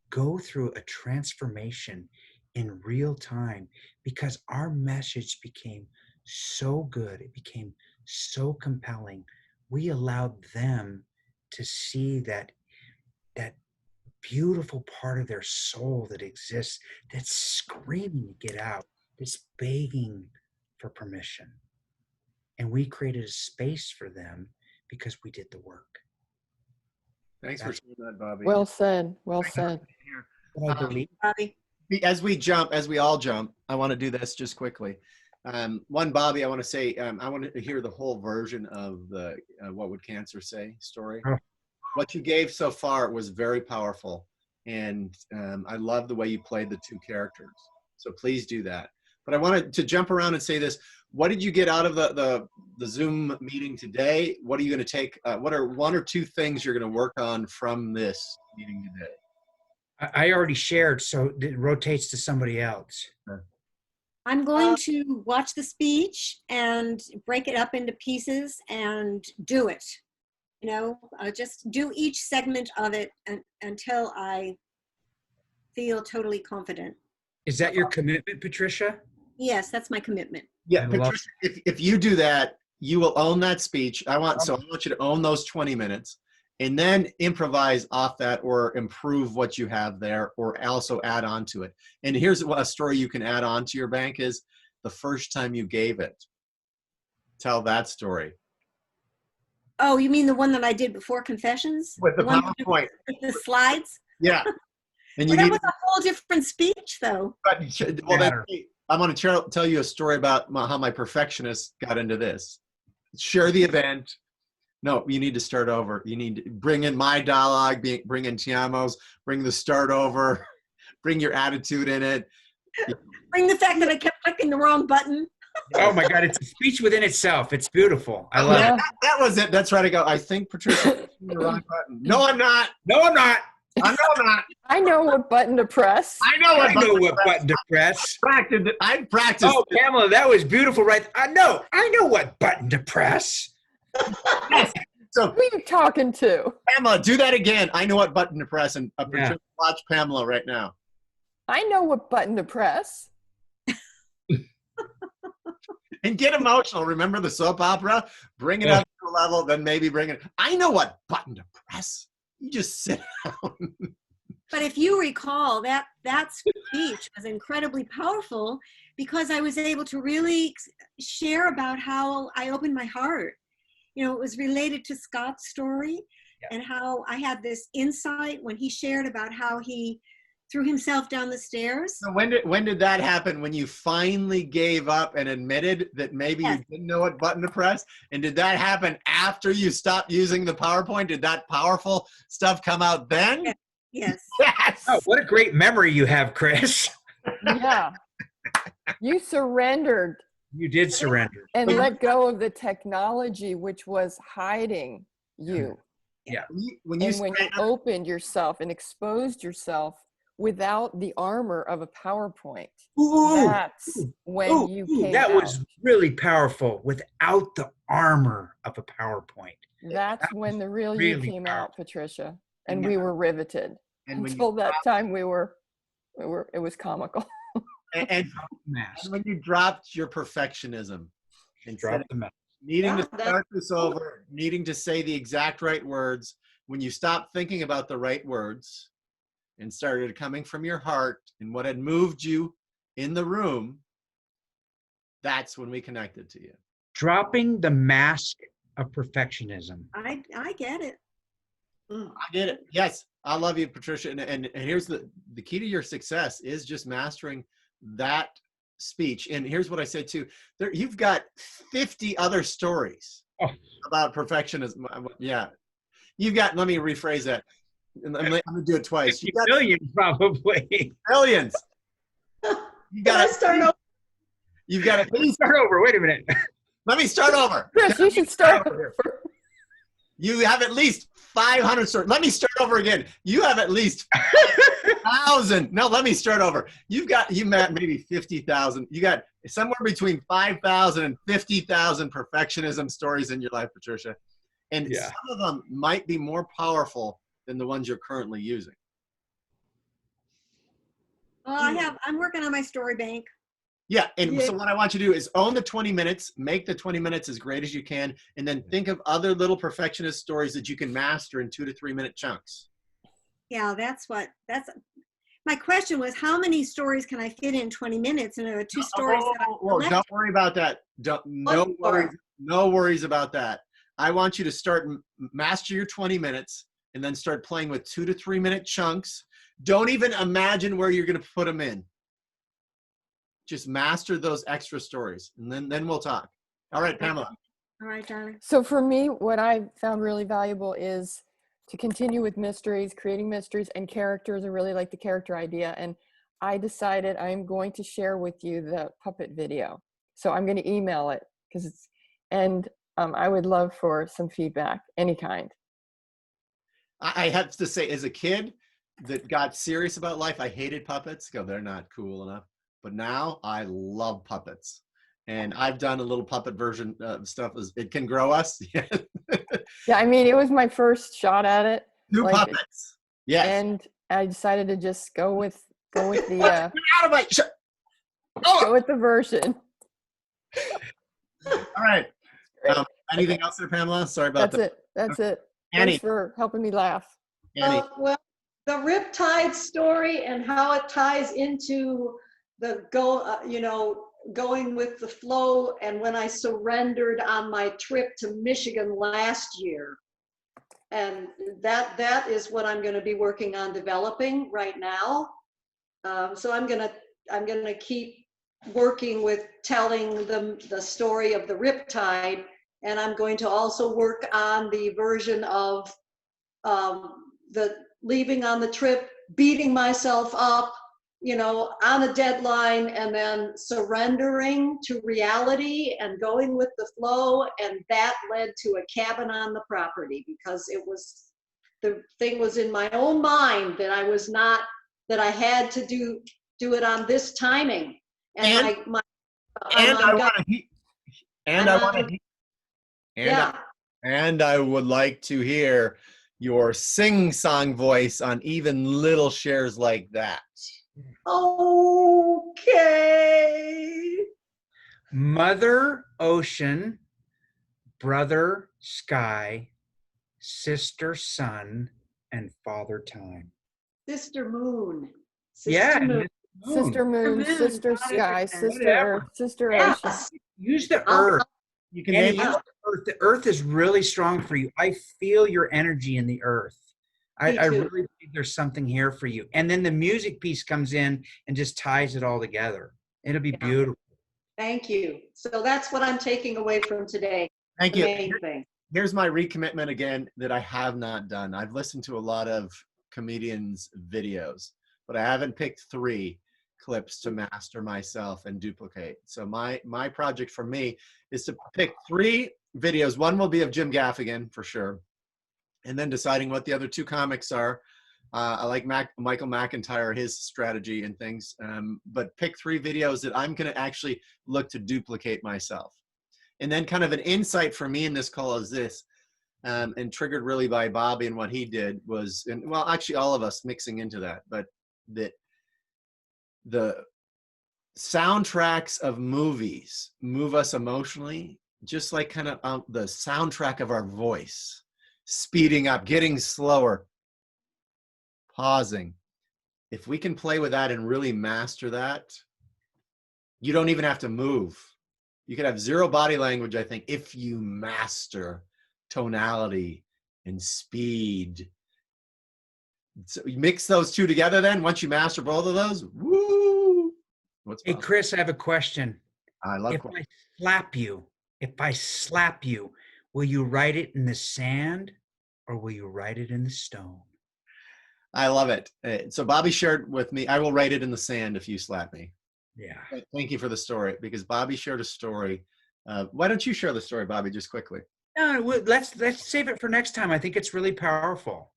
go through a transformation in real time, because our message became so good. It became so compelling. We allowed them to see that beautiful part of their soul that exists, that's screaming to get out, that's begging for permission. And we created a space for them because we did the work. Thanks for sharing that, Bobby. Well said. Well said. I believe. Bobby. As we all jump, I want to do this just quickly. Bobby, I want to say, I want to hear the whole version of the What Would Cancer Say story. Oh. What you gave so far was very powerful. And I love the way you played the two characters. So please do that. But I wanted to jump around and say this. What did you get out of the Zoom meeting today? What are you going to take? What are one or two things you're going to work on from this meeting today? I already shared, so it rotates to somebody else. I'm going to watch the speech and break it up into pieces and do it. You know, just do each segment of it until I feel totally confident. Is that your commitment, Patricia? Yes, that's my commitment. Yeah, I love Patricia, if you do that, you will own that speech. I want you to own those 20 minutes and then improvise off that or improve what you have there or also add on to it. And here's a story you can add on to your bank is the first time you gave it. Tell that story. Oh, you mean the one that I did before Confessions? With the one PowerPoint. with the slides? Yeah. And Well, that was a whole different speech, though. I want to tell you a story about how my perfectionist got into this. Share the event. No, you need to start over. You need to bring in my dialogue, bring in Tiamo's, bring the start over, bring your attitude in it. Bring the fact that I kept clicking the wrong button. Oh my God, it's a speech within itself. It's beautiful. I love Yeah. it. That was it. That's right. I go, I think Patricia pushed the wrong button. No, I'm not. No, I'm not. I know I'm not. I know what button to press. I know I know what to button to press. practice. I've practiced. Oh, Pamela, that was beautiful, right? I know what button to press. So, Who are you talking to? Pamela, do that again. I know what button to press. And Yeah. Patricia, watch Pamela right now. I know what button to press. And get emotional. Remember the soap opera? Bring it up to a level, then maybe bring it. I know what button to press. You just sit down. But if you recall, that speech was incredibly powerful because I was able to really share about how I opened my heart. You know, it was related to Scott's story and how I had this insight when he shared about how he threw himself down the stairs. So when did that happen? When you finally gave up and admitted that maybe Yes. you didn't know what button to press? And did that happen after you stopped using the PowerPoint? Did that powerful stuff come out then? Yes. Yes. Yes. Oh, what a great memory you have, Chris. Yeah. You surrendered You did surrender. and let go of the technology which was hiding you. When you And when you surrender- opened yourself and exposed yourself without the armor of a PowerPoint, Ooh, that's when you came that out. was really powerful. Without the armor of a PowerPoint. That's that when was the real really you came out, powerful. Patricia. And we were riveted. and when Until you that time we were it was comical. and Mask. when you dropped your perfectionism instead Drop of the mask. needing Yeah, to that- start this over, needing to say the exact right words, when you stopped thinking about the right words and started coming from your heart and what had moved you in the room, that's when we connected to you. Dropping the mask of perfectionism. I get it. I get it. Yes, I love you, Patricia. And here's the key to your success is just mastering that speech. And here's what I said too. You've got 50 other stories Oh. about perfectionism. Yeah. You've got, let me rephrase that. And I'm gonna do it twice. 50 You got million, probably. millions. You Can I got start over? you've got Let me start over. Wait a minute. let me start over. Chris, you should start. You have at least 500 stories. Let me start over again. You have at least 1,000. No, let me start over. You met maybe 50,000. You got somewhere between 5,000 and 50,000 perfectionism stories in your life, Patricia. And Yeah. some of them might be more powerful than the ones you're currently using. Well, I'm working on my story bank. Yeah, and Yeah. so what I want you to do is own the 20 minutes, make the 20 minutes as great as you can, and then think of other little perfectionist stories that you can master in 2 to 3 minute chunks. Yeah, that's my question was, how many stories can I fit in 20 minutes? And there are two stories that I Whoa, left. don't worry about that. No worries about that. I want you to start master your 20 minutes and then start playing with 2 to 3 minute chunks. Don't even imagine where you're going to put them in. Just master those extra stories, and then we'll talk. All right, Pamela. All right, darling. So for me, what I found really valuable is to continue with mysteries, creating mysteries and characters. I really like the character idea. And I decided I'm going to share with you the puppet video. So I'm going to email it I would love for some feedback, any kind. I have to say, as a kid that got serious about life, I hated puppets. They're not cool enough. But now I love puppets. And I've done a little puppet version of stuff. It can grow us. Yeah, I mean, it was my first shot at it. New Like, puppets. Yes. And I decided to just go with the Get out of my go with the version. All right. Anything else there, Pamela? Sorry about That's that. it. That's it. Annie. Thanks for helping me laugh. Annie. Well, the Riptide story and how it ties into the going with the flow, and when I surrendered on my trip to Michigan last year. And that is what I'm going to be working on developing right now. So I'm going to keep working with telling them the story of the Riptide, and I'm going to also work on the version of the leaving on the trip, beating myself up, on a deadline and then surrendering to reality and going with the flow. And that led to a cabin on the property because the thing was in my own mind that I had to do it on this timing. And I would like to hear your sing-song voice on even little shares like that. Okay. Mother Ocean, brother Sky, sister Sun, and father Time. Sister Moon. Yeah, and Moon. Miss Sister Moon, Moon, Sister got it. Sky, Sister Whatever. Earth, Sister Ocean. Yes. Use the I'll- earth. You can Annie, name use the earth. The earth is really strong for you. I feel your energy in the earth. Me I too. really believe there's something here for you. And then the music piece comes in and just ties it all together. It'll be Yeah. beautiful. Thank you. So that's what I'm taking away from today. Thank The you. main thing. Here's my recommitment again that I have not done. I've listened to a lot of comedians' videos, but I haven't picked 3 clips to master myself and duplicate. So my project for me is to pick 3 videos. One will be of Jim Gaffigan for sure, and then deciding what the other 2 comics are. I like Michael McIntyre, his strategy and things, but pick 3 videos that I'm going to actually look to duplicate myself. And then kind of an insight for me in this call is this, and triggered really by Bobby and what he did was, and well, actually all of us mixing into that, but that the soundtracks of movies move us emotionally, just like kind of the soundtrack of our voice, speeding up, getting slower, pausing. If we can play with that and really master that, you don't even have to move. You could have 0 body language, I think, if you master tonality and speed. So you mix those 2 together then, once you master both of those, woo! What's Hey, possible? Chris, I have a question. I love If I slap you, will you write it in the sand or will you write it in the stone? I love it. So Bobby shared with me, I will write it in the sand if you slap me. Yeah. Thank you for the story, because Bobby shared a story. Why don't you share the story, Bobby, just quickly? No, let's save it for next time. I think it's really powerful.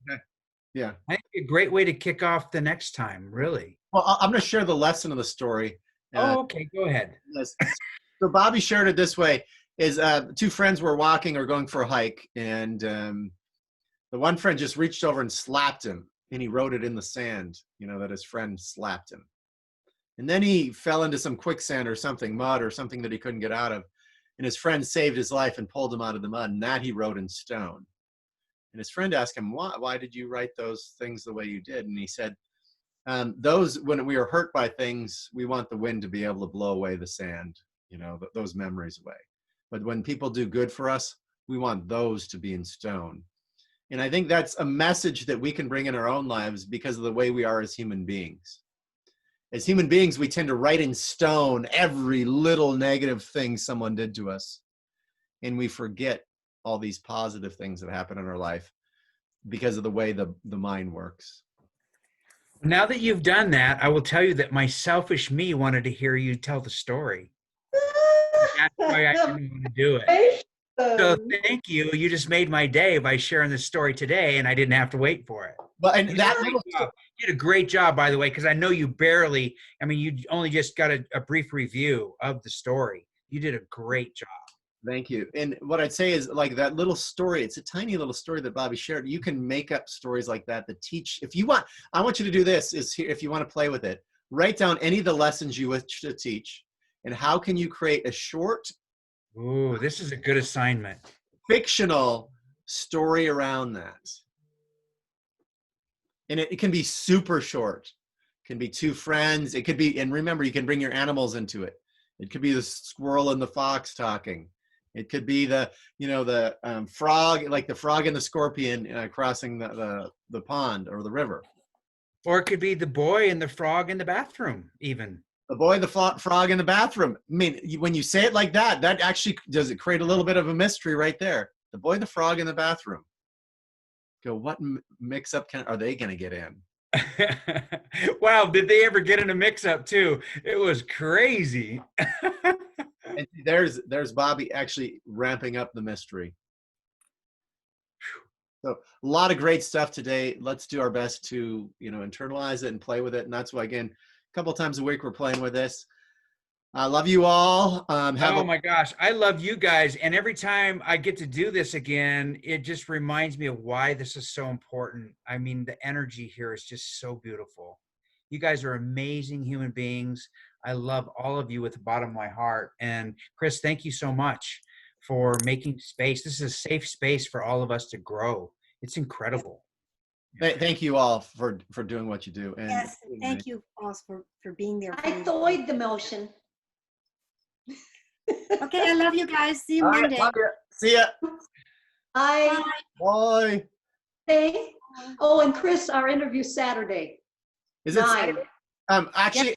Yeah. I think a great way to kick off the next time, really. Well, I'm going to share the lesson of the story. Oh, okay. Go ahead. Yes. So Bobby shared it this way, is 2 friends were walking or going for a hike, and the one friend just reached over and slapped him, and he wrote it in the sand, that his friend slapped him. And then he fell into some quicksand or something, mud or something that he couldn't get out of. And his friend saved his life and pulled him out of the mud, and that he wrote in stone. And his friend asked him, why did you write those things the way you did? And he said, when we are hurt by things, we want the wind to be able to blow away the sand, those memories away. But when people do good for us, we want those to be in stone. And I think that's a message that we can bring in our own lives because of the way we are as human beings. As human beings, we tend to write in stone every little negative thing someone did to us. And we forget all these positive things that happen in our life because of the way the mind works. Now that you've done that, I will tell you that my selfish me wanted to hear you tell the story. That's why I didn't want to do it. So thank you. You just made my day by sharing this story today, and I didn't have to wait for it. But and You that did a little great job. You did a great job, by the way, because I know you barely, you only just got a brief review of the story. You did a great job. Thank you. And what I'd say is, like, that little story, it's a tiny little story that Bobby shared. You can make up stories like that teach. If you want, I want you to do this, is here, if you want to play with it, write down any of the lessons you wish to teach. And how can you create a short, Ooh, this is a good assignment. fictional story around that? And it can be super short. It can be 2 friends. It could be, and remember, you can bring your animals into it. It could be the squirrel and the fox talking. It could be the frog, like the frog and the scorpion crossing the pond or the river. Or it could be the boy and the frog in the bathroom, even. The boy, the frog in the bathroom. I mean, when you say it like that, that actually does it create a little bit of a mystery right there. The boy, the frog in the bathroom. Go, what mix up are they going to get in? Wow, did they ever get in a mix-up too? It was crazy. And there's Bobby actually ramping up the mystery. So a lot of great stuff today. Let's do our best to, internalize it and play with it. And that's why, again, a couple times a week we're playing with this. I love you all. Oh my gosh, I love you guys. And every time I get to do this again, it just reminds me of why this is so important. I mean, the energy here is just so beautiful. You guys are amazing human beings. I love all of you with the bottom of my heart. And Chris, thank you so much for making space. This is a safe space for all of us to grow. It's incredible. Thank you all for doing what you do. And Yes, thank you all for being there. for I me. thought the motion. Okay, I love you guys. See you All right, Monday. love ya. See ya. I Bye. say, oh, and Chris, our interview Saturday. Is it 9. Saturday? Actually,